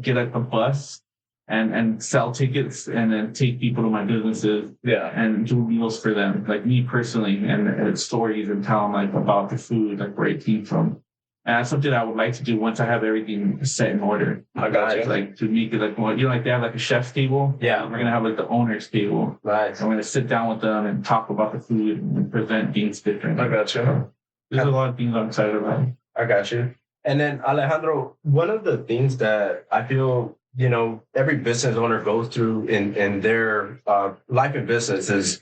get like a bus and sell tickets and then take people to my businesses and do meals for them, like me personally, and stories and tell them like about the food, like where it came from. And that's something I would like to do once I have everything set in order. I got you. Like to make it like, like they have like a chef's table. Yeah. We're going to have like the owner's table. Nice. I'm going to sit down with them and talk about the food and present things different. I got you. There's a lot of things I'm excited about. I got you. And then Alejandro, one of the things that I feel, every business owner goes through in their life and business is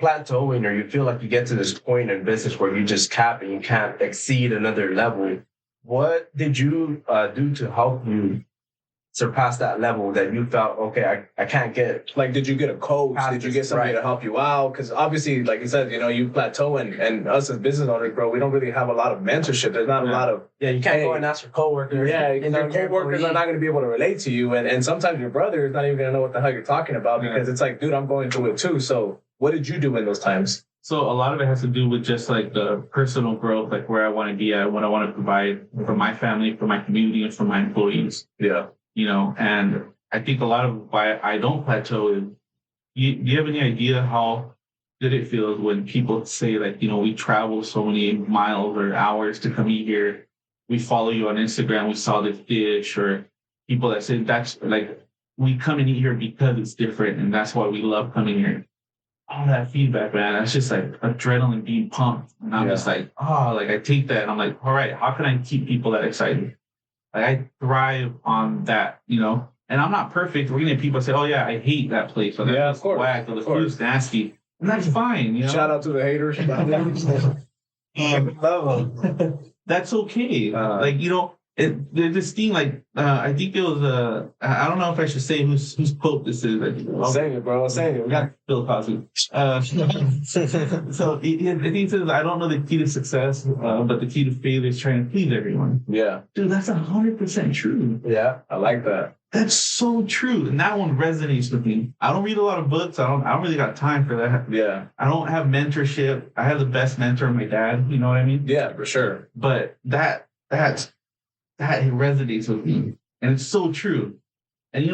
plateauing, or you feel like you get to this point in business where you just cap and you can't exceed another level. What did you do to help you surpass that level that you felt, okay, I can't get? Like, did you get a coach? Did you get somebody to help you out? Because obviously, like you said, you plateau, and us as business owners, bro, we don't really have a lot of mentorship. There's not a lot of you can't go and ask your coworkers. Yeah, and your coworkers are not going to be able to relate to you, and sometimes your brother is not even going to know what the hell you're talking about because it's like, dude, I'm going through it too. So what did you do in those times? So a lot of it has to do with just like the personal growth, like where I want to be at, what I want to provide for my family, for my community, and for my employees. Yeah. And I think a lot of why I don't plateau is, do you have any idea how good it feels when people say like, we travel so many miles or hours to come eat here. We follow you on Instagram. We saw this dish, or people that say that's like, we come and eat here because it's different. And that's why we love coming here. All that feedback, man, that's just like adrenaline being pumped. And I'm just like, I take that and I'm like, all right, how can I keep people that excited? Like I thrive on that, and I'm not perfect. We're gonna have people say, "Oh yeah, I hate that place," or of course, whack, or the food's nasty, and that's fine. Shout out to the haters. That's okay. There's this thing like I think it was I don't know if I should say whose quote this is. Say it, bro. Say it. We got Bill Cosby. So I think it says, I don't know the key to success, but the key to failure is trying to please everyone. Yeah, dude, that's 100% true. Yeah, I like that. That's so true, and that one resonates with me. I don't read a lot of books. I don't really got time for that. Yeah, I don't have mentorship. I have the best mentor, my dad. You know what I mean? Yeah, for sure. But that resonates with me, and it's so true. And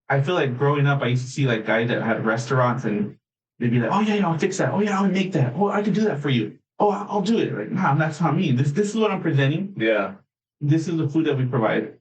I feel like growing up, I used to see like guys that had restaurants, and they'd be like, "Oh yeah, I'll fix that. Oh yeah, I'll make that. Oh, I can do that for you. Oh, I'll do it." Like, nah, that's not me. This is what I'm presenting. Yeah, this is the food that we provide.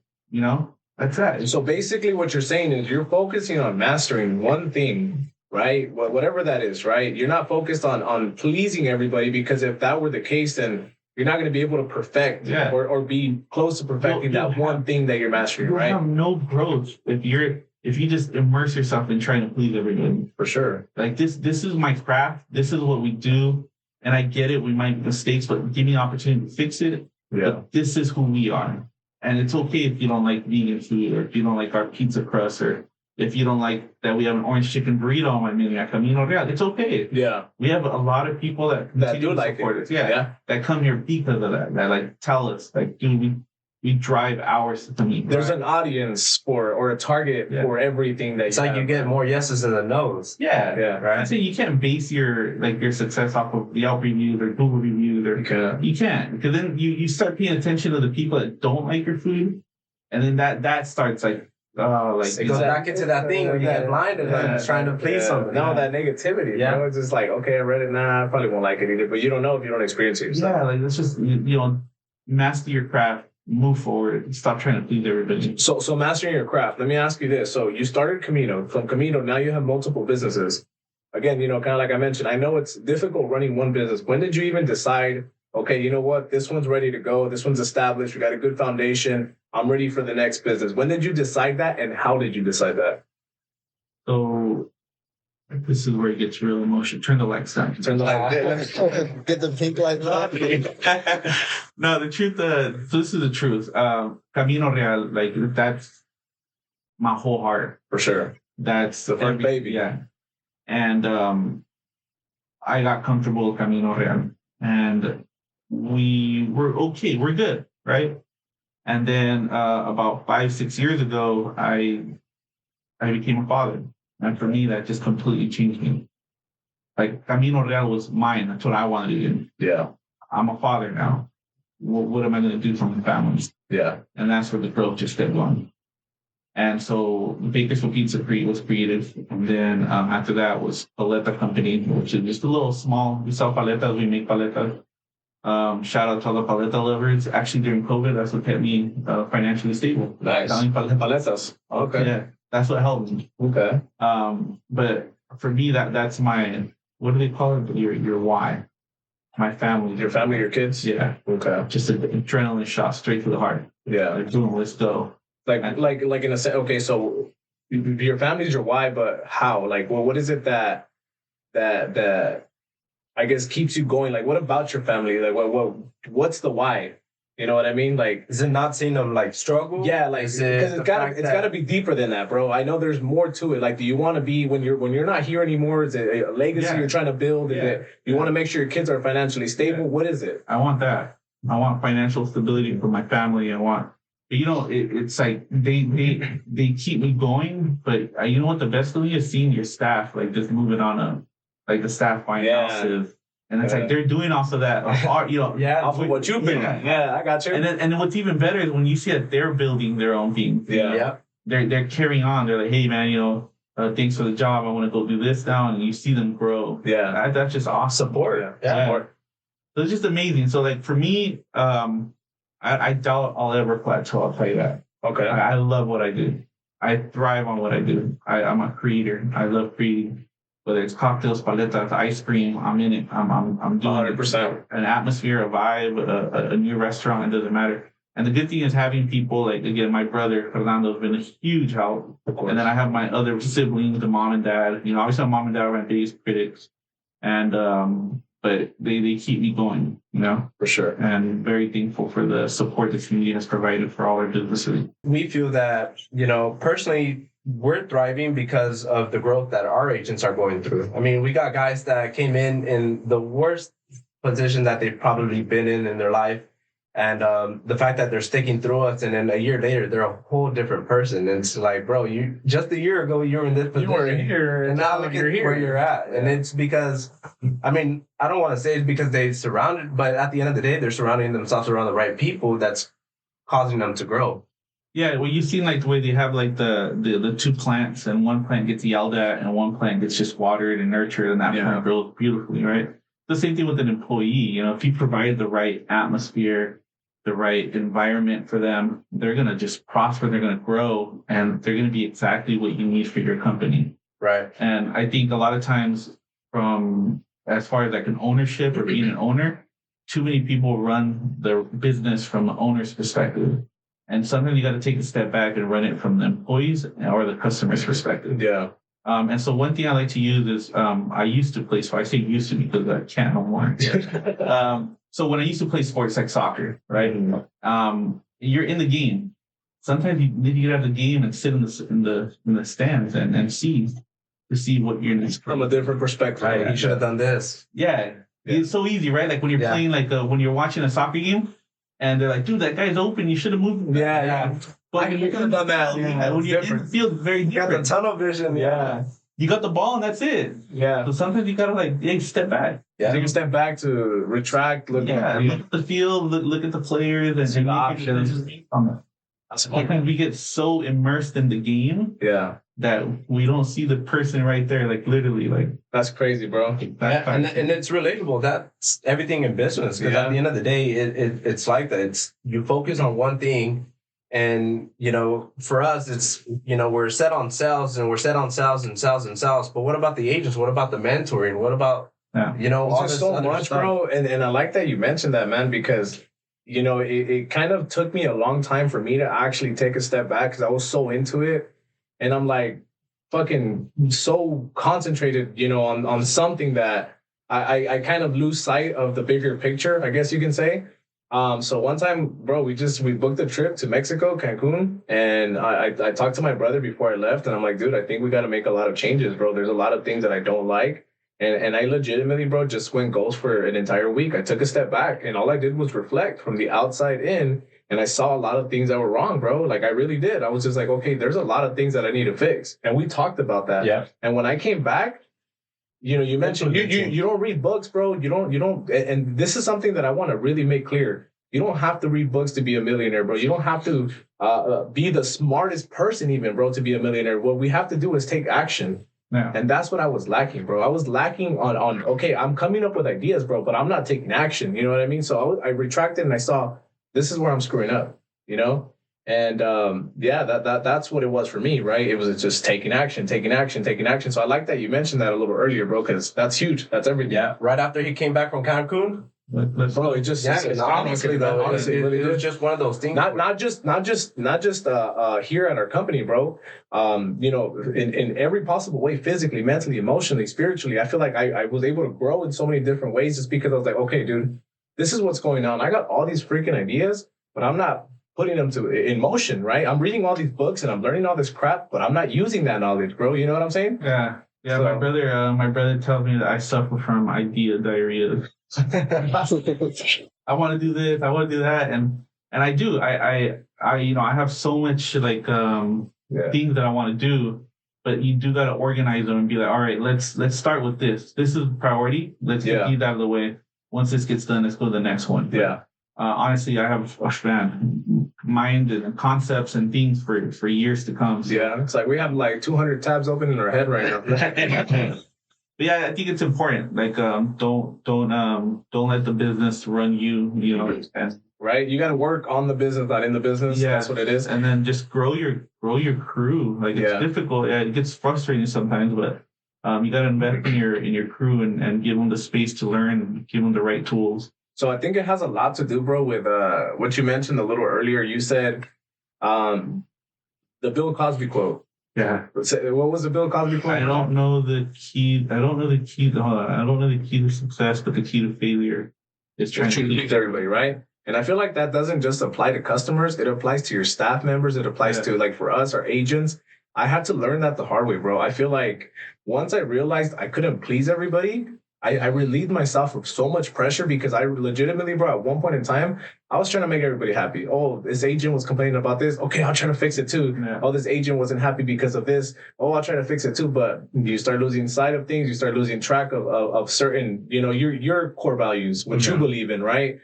That's that. So basically, what you're saying is you're focusing on mastering one thing, right? Whatever that is, right? You're not focused on pleasing everybody, because if that were the case, then you're not going to be able to perfect or be close to perfecting that one thing that you're mastering, right? You have no growth if you just immerse yourself in trying to please everybody. For sure. Like this is my craft. This is what we do. And I get it. We might make mistakes, but give me an opportunity to fix it. Yeah. But this is who we are. And it's okay if you don't like vegan food, or if you don't like our pizza crust, or if you don't like that we have an orange chicken burrito on my menu at Camino Real. It's okay. Yeah. We have a lot of people that do like support it. us. Yeah. That come here because of that. That like tell us, like, dude, we drive hours to come eat. There's an audience or a target for everything that it's like you get more yeses than the nos. Yeah. Yeah. Right. I say you can't base your success off of Yelp reviews or Google reviews, or you can't, because then you start paying attention to the people that don't like your food, and then that starts like it goes back into that thing where you get blinded and trying to please somebody. No, that negativity. Yeah. Bro. It's just like, okay, I read it. Nah, I probably won't like it either. But you don't know if you don't experience it yourself. Yeah, like let's just master your craft, move forward, stop trying to please everybody. So mastering your craft. Let me ask you this. So you started Camino. From Camino, now you have multiple businesses. Again, kind of like I mentioned, I know it's difficult running one business. When did you even decide, okay, you know what? This one's ready to go. This one's established. We got a good foundation. I'm ready for the next business. When did you decide that, and how did you decide that? So this is where it gets real emotional. Turn the lights down. Turn the light. Get the pink lights on. No, the truth. So this is the truth. Camino Real, like that's my whole heart. For sure. That's the first baby. Yeah. And I got comfortable with Camino Real, and we were okay. We're good, right? And then about 5-6 years ago, I became a father. And for me, that just completely changed me. Like Camino Real was mine. That's what I wanted to do. Yeah. I'm a father now. What am I going to do for my family? Yeah. And that's where the growth just kept going. And so Bakers for Pizza was created. And then after that was Paleta Company, which is just a little small. We sell paletas, we make paletas. Shout out to all the paleta lovers. Actually, during COVID, that's what kept me financially stable. Nice. Selling Paletas. Okay. Yeah, that's what helped me. Okay. But for me, that's my, what do they call it? Your why. My family. Your family, your kids? Yeah. Okay. Just an adrenaline shot straight to the heart. Yeah. Like, boom, let's go. Like in a sense, okay, so your family's your why, but how? Like, well, what is it that I guess keeps you going? Like, what about your family? Like, what's the why? You know what I mean? Like, Is it not seeing them like struggle? yeah, like Is because it it's the fact gotta that- be deeper than that, bro. I know there's more to it. Like, do you want to be when you're not here anymore? Is it a legacy Yeah. you're trying to build? Is Yeah. it you want to make sure your kids are financially stable? What is it? I want that. I want financial stability for my family. I want, it's like they keep me going, but you know what the best thing is? Seeing your staff like just moving on like the staff buying Yeah. houses, and it's Yeah. like they're doing also that, Yeah. Off of what you've been. Yeah, I got you. And then what's even better is when you see that they're building their own thing. Yeah. Yeah. They're carrying on. They're like, hey man, thanks for the job. I want to go do this now, and you see them grow. Yeah. That's just awesome. Support. Yeah. Support. So it's just amazing. So like for me, I doubt I'll ever plateau. I'll tell you that. Okay. I love what I do. I thrive on what I do. I'm a creator. I love creating. Whether it's cocktails, paletas, ice cream, I'm in it. I'm doing 100%. an atmosphere, a vibe, a new restaurant. It doesn't matter. And the good thing is having people like, again, my brother Fernando has been a huge help. Of course. And then I have my other siblings, the mom and dad. Obviously my mom and dad are my biggest critics. And but they keep me going, For sure. and very thankful for the support the community has provided for all our businesses. We feel that, personally, we're thriving because of the growth that our agents are going through. I mean, we got guys that came in the worst position that they've probably been in their life. And the fact that they're sticking through us, and then a year later, they're a whole different person. And it's like, bro, you just a year ago, you were in this position. You were here, and now look at where you're at. And it's because, I don't want to say it's because they surrounded, but at the end of the day, they're surrounding themselves around the right people that's causing them to grow. Yeah, well, you've seen like the way they have like the two plants, and one plant gets yelled at, and one plant gets just watered and nurtured, and that plant grows beautifully, right? The same thing with an employee. If you provide the right atmosphere, the right environment for them, they're going to just prosper, they're going to grow, and they're going to be exactly what you need for your company. Right. And I think a lot of times from as far as like an ownership or being an owner, too many people run their business from the owner's perspective. And sometimes you got to take a step back and run it from the employees or the customer's perspective. Yeah. And so one thing I like to use is I used to play, so I say used to because I can't no more. So when I used to play sports like soccer, right? You're in the game. Sometimes you need to get out of the game and sit in the stands and see what you're next. From a different perspective. Right. You should have done this. Yeah. It's so easy, right? Like when you're playing, like when you're watching a soccer game, and they're like, "Dude, that guy's open. You should have moved." Yeah. But I could have done that. yeah, when you're in the field, it's very You got different. the tunnel vision. Yeah. You got the ball and that's it. Yeah. So sometimes you gotta step back. Yeah. Take a step back to retract, look Look at the field, look at the players, and See the make your options. decisions from it. Sometimes we get so immersed in the game Yeah. that we don't see the person right there, like literally, like That's crazy, bro. that's And it's relatable. That's everything in business. Because Yeah. at the end of the day, it's like that. It's you focus on one thing, and for us, it's we're set on sales, and we're set on sales and sales and sales. But what about the agents? What about the mentoring? What about all There's this so other much, stuff? bro. And I like that you mentioned that, man, because it kind of took me a long time for me to actually take a step back because I was so into it. And I'm like fucking so concentrated, on something that I kind of lose sight of the bigger picture, I guess you can say. So one time, bro, we booked a trip to Mexico, Cancun, and I talked to my brother before I left, and I'm like, dude, I think we got to make a lot of changes, bro. There's a lot of things that I don't like. And I legitimately, bro, just went ghost for an entire week. I took a step back, and all I did was reflect from the outside in And I saw a lot of things that were wrong, bro. Like I really did. I was just like, okay, there's a lot of things that I need to fix. And we talked about that. Yeah. And when I came back, you mentioned you don't read books, bro. You don't. And this is something that I want to really make clear. You don't have to read books to be a millionaire, bro. You don't have to be the smartest person even, bro, to be a millionaire. What we have to do is take action. Yeah. And that's what I was lacking, bro. I was lacking on okay, I'm coming up with ideas, bro, but I'm not taking action. You know what I mean? So I retracted and I saw this is where I'm screwing up, you know? And that's what it was for me, right? It was just taking action. So I like that you mentioned that a little earlier, bro, because that's huge. That's everything. Yeah. Right after he came back from Cancun. Bro, it just honestly, though, honestly, it was just one of those things. Not just here at our company, bro. In every possible way, physically, mentally, emotionally, spiritually. I feel like I was able to grow in so many different ways just because I was like, okay, dude, this is what's going on. I got all these freaking ideas, but I'm not putting them in motion, right? I'm reading all these books and I'm learning all this crap, but I'm not using that knowledge, bro. You know what I'm saying? Yeah. Yeah. So, my brother tells me that I suffer from idea diarrhea. I want to do this, I want to do that, and I do. I have so much like things that I want to do, but you do got to organize them and be like, all right, let's start with this. This is priority. Let's get these out of the way. Once this gets done, let's go to the next one. Yeah. Honestly, I have mind and concepts and things for years to come. So. Yeah, it's like we have like 200 tabs open in our head right now. But yeah, I think it's important. Like, don't let the business run you. You know, and right. You got to work on the business, not in the business. Yeah, that's what it is. And then just grow your crew. Like it's difficult. Yeah, it gets frustrating sometimes, but you got to invest in your crew and give them the space to learn, give them the right tools. So I think it has a lot to do, bro, with what you mentioned a little earlier. You said the Bill Cosby quote. Yeah. What was the Bill Cosby quote? I don't know the key. Hold on. I don't know the key to success, but the key to failure is trying to please everybody, right? And I feel like that doesn't just apply to customers. It applies to your staff members. It applies to, like, for us, our agents. I had to learn that the hard way, bro. I feel like once I realized I couldn't please everybody, I relieved myself of so much pressure because I legitimately, bro, at one point in time, I was trying to make everybody happy. Oh, this agent was complaining about this. Okay, I'll try to fix it too. Yeah. Oh, this agent wasn't happy because of this. Oh, I'll try to fix it too. But you start losing sight of things. You start losing track of certain, your core values, what you believe in, right?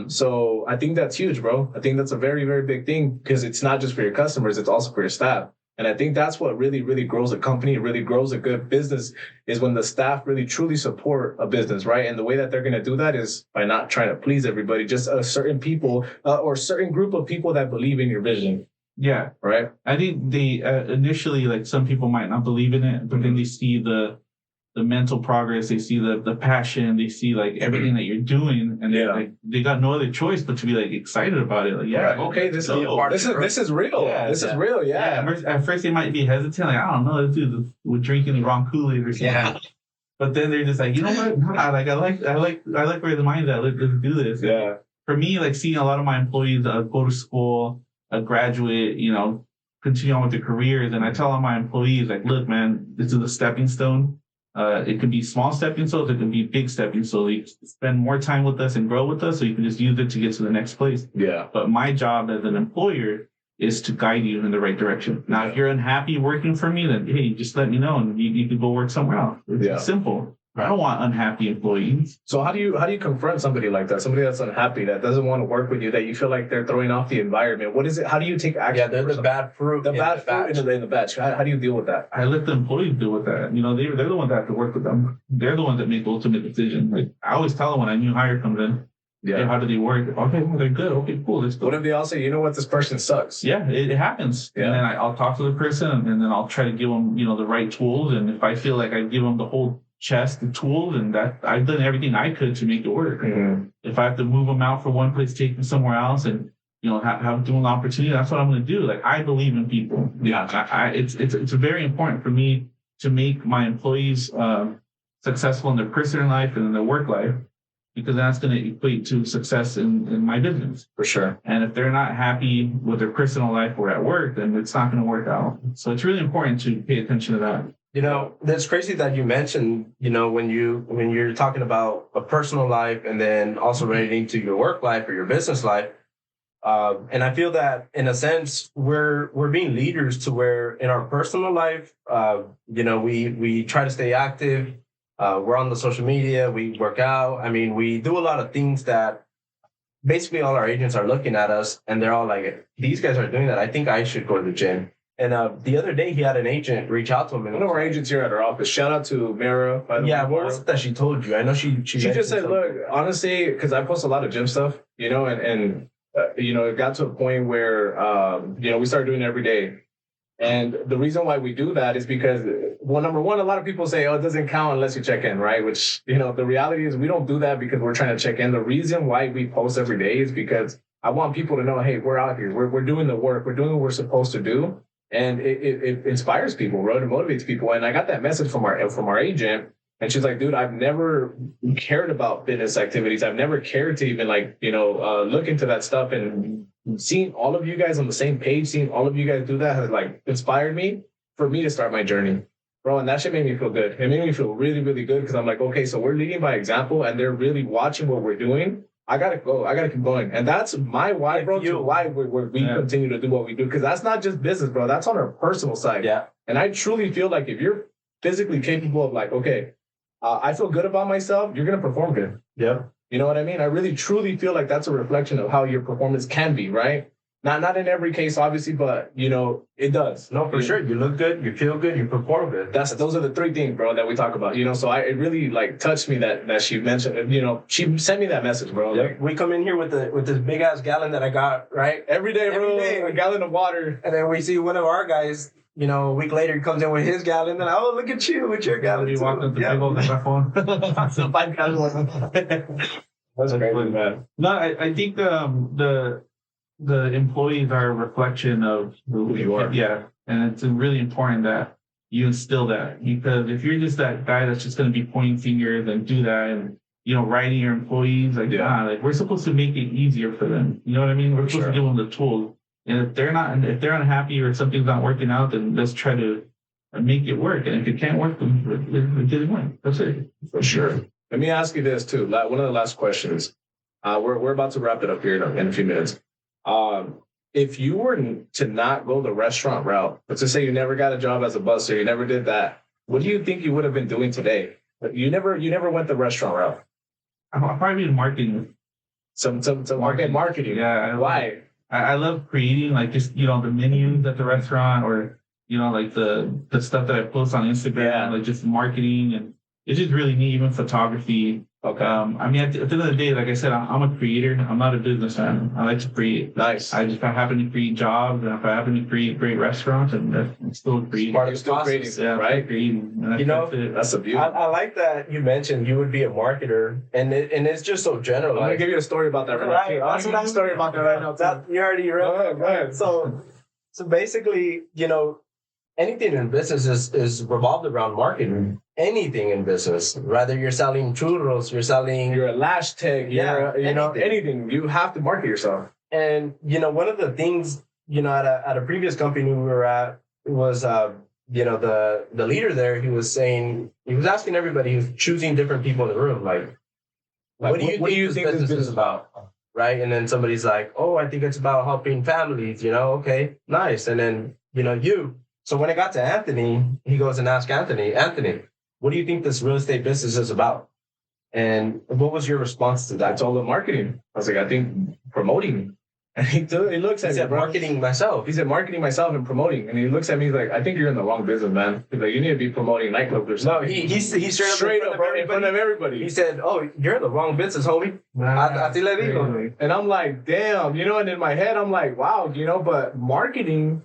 So I think that's huge, bro. I think that's a very, very big thing because it's not just for your customers, it's also for your staff. And I think that's what really, really grows a company, really grows a good business is when the staff really truly support a business, right? And the way that they're going to do that is by not trying to please everybody, just a certain people or certain group of people that believe in your vision. Yeah. Right. I think they initially, like some people might not believe in it, but then they see the mental progress, they see the passion, they see like everything that you're doing, and they got no other choice but to be like excited about it. Like, okay, this is real. Yeah, this is real. Yeah. At first they might be hesitant, like I don't know, this dude was drinking the wrong Kool-Aid or something. Yeah. But then they're just like, you know what? Nah, like I like where the mind's at. Let's do this. Yeah. For me, like seeing a lot of my employees go to school, graduate, continue on with their careers, and I tell all my employees, like, look, man, this is a stepping stone. It can be small stepping stones, it can be big stepping stones. You spend more time with us and grow with us, so you can just use it to get to the next place. Yeah. But my job as an employer is to guide you in the right direction. Now, if you're unhappy working for me, then hey, just let me know and you can go work somewhere else. It's simple. I don't want unhappy employees. So how do you confront somebody like that? Somebody that's unhappy, that doesn't want to work with you, that you feel like they're throwing off the environment. What is it? How do you take action? Yeah, they're the bad fruit. The bad fruit in the batch. How do you deal with that? I let the employees deal with that. They're the ones that have to work with them. They're the ones that make the ultimate decision. Like I always tell them when a new hire comes in, hey, how do they work? Okay, well, they're good. Okay, cool. Let's go. What if they all say, you know what, this person sucks? Yeah, it happens. Yeah. And then I'll talk to the person and then I'll try to give them, the right tools. And if I feel like I give them the whole chest and tools and that I've done everything I could to make it work. Mm-hmm. If I have to move them out for one place, take them somewhere else and, have them an opportunity, that's what I'm going to do. Like I believe in people. Yeah. It's very important for me to make my employees successful in their personal life and in their work life, because that's going to equate to success in my business. For sure. And if they're not happy with their personal life or at work, then it's not going to work out. So it's really important to pay attention to that. That's crazy that you mentioned, when you're talking about a personal life and then also relating to your work life or your business life, And I feel that in a sense, we're being leaders to where in our personal life, we try to stay active. We're on the social media, we work out. I mean, we do a lot of things that basically all our agents are looking at us and they're all like, these guys are doing that. I think I should go to the gym. And the other day he had an agent reach out to him. And one of our agents here at our office, shout out to Mara. By the way, what was it that she told you? I know she just said, something. look, honestly, because I post a lot of gym stuff, and it got to a point where, we started doing it every day. And the reason why we do that is because, well, number one, a lot of people say, oh, it doesn't count unless you check in, right? Which, the reality is we don't do that because we're trying to check in. The reason why we post every day is because I want people to know, hey, we're out here. We're doing the work. We're doing what we're supposed to do. And it inspires people, right? It motivates people. And I got that message from our agent. And she's like, dude, I've never cared about fitness activities. I've never cared to even look into that stuff. And seeing all of you guys on the same page, seeing all of you guys do that has inspired me for me to start my journey, bro. And that shit made me feel good. It made me feel really, really good because I'm like, okay, so we're leading by example and they're really watching what we're doing. I gotta go. I gotta keep going. And that's my why, bro, to why we continue to do what we do. Because that's not just business, bro. That's on our personal side. Yeah. And I truly feel like if you're physically capable of okay, I feel good about myself, you're going to perform good. Yeah. You know what I mean? I really, truly feel like that's a reflection of how your performance can be, right? Not in every case, obviously, but, it does. No, for sure. You look good, you feel good, you perform good. Those are the three things, bro, that we talk about, so it really, touched me that she mentioned, she sent me that message, bro. Yep. We come in here with this big-ass gallon that I got, right? Every day, bro, Every day. a gallon of water. And then we see one of our guys, a week later, he comes in with his gallon. And oh, look at you with your gallon. You walked up the big old microphone. So 5 gallons. That's crazy, man. No, I think the employees are a reflection of who you are. Yeah, and it's really important that you instill that, because if you're just that guy that's just going to be pointing fingers and do that and writing your employees we're supposed to make it easier for them. You know what I mean? We're supposed to give them the tools. And if they're unhappy or something's not working out, then let's try to make it work. And if it can't work, then it didn't work. That's it. For sure. Let me ask you this too. One of the last questions. We're about to wrap it up here in a few minutes. If you were to not go the restaurant route, let's just say you never got a job as a busser, you never did that, what do you think you would have been doing today? You never went the restaurant route. I'll probably be in marketing. Some marketing. Yeah. Why? I love creating the menus at the restaurant, or the stuff that I post on Instagram, just marketing, and it's just really neat, even photography. Okay. I mean, at the end of the day, like I said, I'm a creator. I'm not a businessman. I like to create. Nice. I happen to create jobs, and if I happen to create great restaurants, and I'm still creating. Part of still creating, right? Creating. That's a beauty. I like that you mentioned you would be a marketer, and it's just so general. I'm gonna give you a story about that right now. That's what I'm story about that right now. You already read. Go ahead. So basically, anything in business is revolved around marketing. Anything in business, whether you're selling churros, you're a lash tech, anything, you have to market yourself. And one of the things at a previous company we were at was the leader there. He was asking everybody who's choosing different people in the room, what do you think this business is about? Right? And then somebody's like, oh, I think it's about helping families. Okay, nice. And then so when it got to Anthony, he goes and asks Anthony, what do you think this real estate business is about? And what was your response to that? I told him marketing. I was like, I think promoting. And he looks at me, said, marketing myself. He said, marketing myself and promoting. And he looks at me, he's like, I think you're in the wrong business, man. He's like, you need to be promoting nightclubs or something. No, he straight up in front of everybody. He said, oh, you're in the wrong business, homie. Así le digo. And I'm like, damn, and in my head, I'm like, wow, but marketing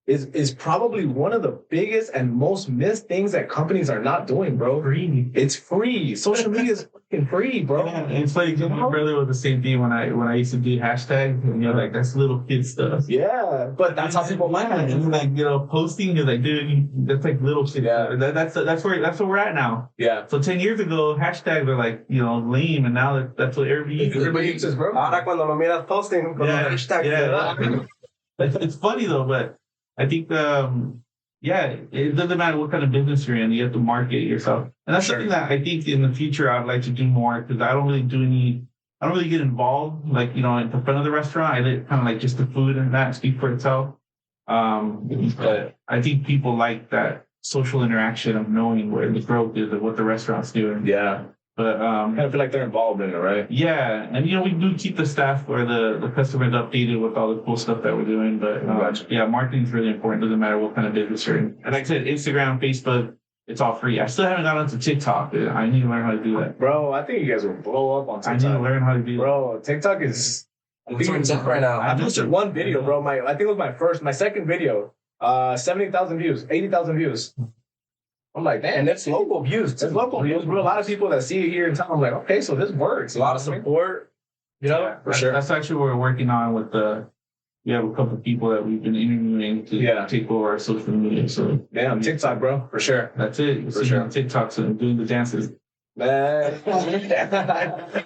is probably one of the biggest and most missed things that companies are not doing, bro. Free. It's free. Social media is fucking free, bro. Yeah, it's like my brother was the same thing when I used to do hashtags, and that's little kid stuff. Yeah, but that's how people like it. And posting is dude, that's like little shit. Yeah, that's where we're at now. Yeah. So 10 years ago, hashtags are lame, and now that's what everybody uses, bro. Ahora cuando lo miras posting con hashtags. Yeah. It's funny though, but I think, it doesn't matter what kind of business you're in, you have to market yourself. And that's something that I think in the future I'd like to do more, because I don't really do any I don't really get involved, like, you know, at the front of the restaurant. I let kind of like just the food and that speak for itself. But I think people like that social interaction of knowing where the growth is and what the restaurant's doing. Yeah. But Kind of feel like they're involved in it, right? yeah, and you know, we do keep the staff or the customers updated with all the cool stuff that we're doing. But Gotcha. yeah, marketing is really important. Doesn't matter what kind of business you're in. And like I said, Instagram, Facebook, it's all free. I still haven't gotten onto TikTok. I need to learn how to do that. Bro, I think you guys will blow up on I need to TikTok. learn how to do that. Bro, TikTok is... It's on top right now. I posted one video, bro. I think it was my second video. 70,000 views, 80,000 views. I'm like, damn. And it's local views. It's local views, bro. A lot of people that see it here in town, I'm like, okay, so this works. A lot of support. You know, Yeah, that's actually what we're working on with we have a couple of people that we've been interviewing to take over our social media. So Damn, TikTok, bro, for sure. that's it. You'll For see sure. me on TikTok and doing the dances. Man.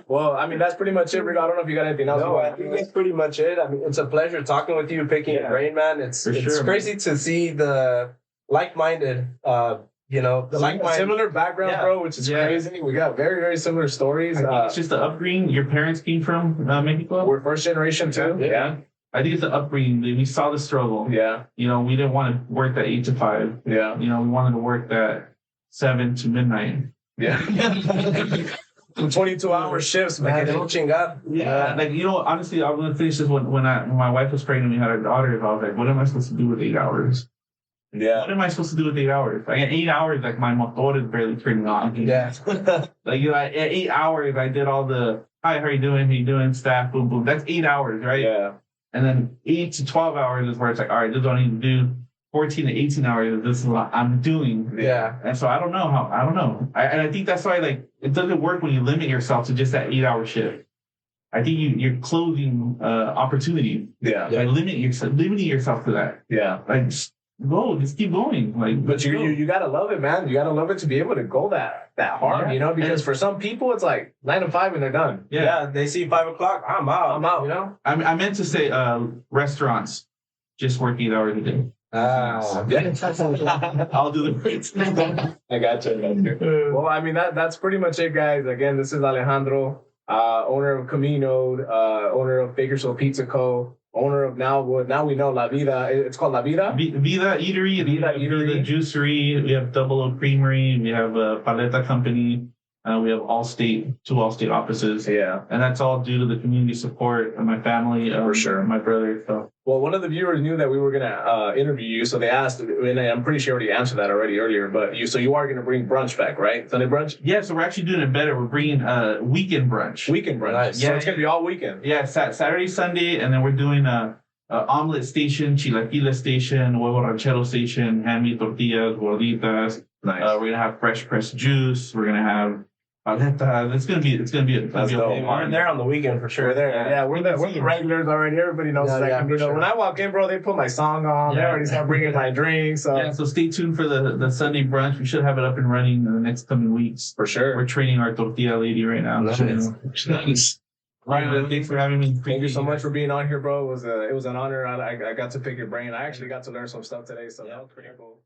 Well, I mean, that's pretty much it, Rico. I don't know if you got anything else. no, I think that's pretty much it. I mean, it's a pleasure talking with you, picking your brain, man. It's For sure, crazy to see the like-minded, Similar backgrounds, Yeah. bro, which is Yeah. crazy. We got very, very similar stories. I think it's just the upbringing. Your parents came from Mexico. We're first generation too. Yeah. I think it's the upbringing. We saw the struggle. Yeah. You know, we didn't want to work that 8 to 5. Yeah. You know, we wanted to work that 7 to midnight. Yeah. 22-hour shifts, man. Yeah, like, you know, honestly, I'm gonna finish this when my wife was pregnant, we had our daughter. I was like, what am I supposed to do with 8 hours? Yeah. What am I supposed to do with 8 hours? Like, at 8 hours, like, my motor is barely turning on. Yeah. Like, you know, at 8 hours, I did all the, hi, how you doing? How you doing? Staff, boom, boom. That's 8 hours, right? Yeah. And then 8 to 12 hours is where it's like, all right, this is what I need to do. 14 to 18 hours, this is what I'm doing. Yeah. And so I don't know. And I think that's why, like, it doesn't work when you limit yourself to just that 8-hour shift. I think you're closing opportunity Yeah. by limiting yourself to that. Yeah. Like, just keep going. Like, But you gotta love it, man. You gotta love it to be able to go that hard, Yeah. you know, because for some people it's like 9 to 5 and they're done. Yeah. They see 5 o'clock. I'm out. You know? I meant to say restaurants just work 8 hours a day. Ah. I'll do the rates. I got you. Well, I mean, that's pretty much it, guys. Again, this is Alejandro, owner of Camino, owner of Bakersfield Pizza Co., owner of now we know La Vida. It's called La Vida. Vida Eatery, Vida Vida Eatery. Juicery. We have Double O Creamery. We have Paleta Company. We have two Allstate offices. Yeah. And that's all due to the community support of my family, For sure. my brother. So Well, one of the viewers knew that we were gonna interview you, so they asked, and I'm pretty sure you already answered that already earlier. But you are gonna bring brunch back, right? Sunday brunch, yeah, so we're actually doing it better. We're bringing weekend brunch. weekend brunch. Nice. So Yeah. it's gonna be all weekend. Yeah, Saturday, Sunday, and then we're doing a omelet station, chilaquila station, huevo ranchero station, hand-made tortillas, gorditas. Nice. We're gonna have fresh pressed juice. We're gonna have paleta. It's gonna be a That's dope. whole We're there on the weekend for sure. We're there. Yeah, we're the regulars already. Everybody knows Yeah, that. yeah, for sure. When I walk in, bro, they put my song on. They Yeah. already start bringing my drinks. So Yeah, so stay tuned for the Sunday brunch. We should have it up and running in the next coming weeks. for sure. We're training our tortilla lady right now. Nice. Ryan, thanks for having me. Thank you so much for being on here, bro. It was an honor. I got to pick your brain. I actually got to learn some stuff today, so that was pretty cool.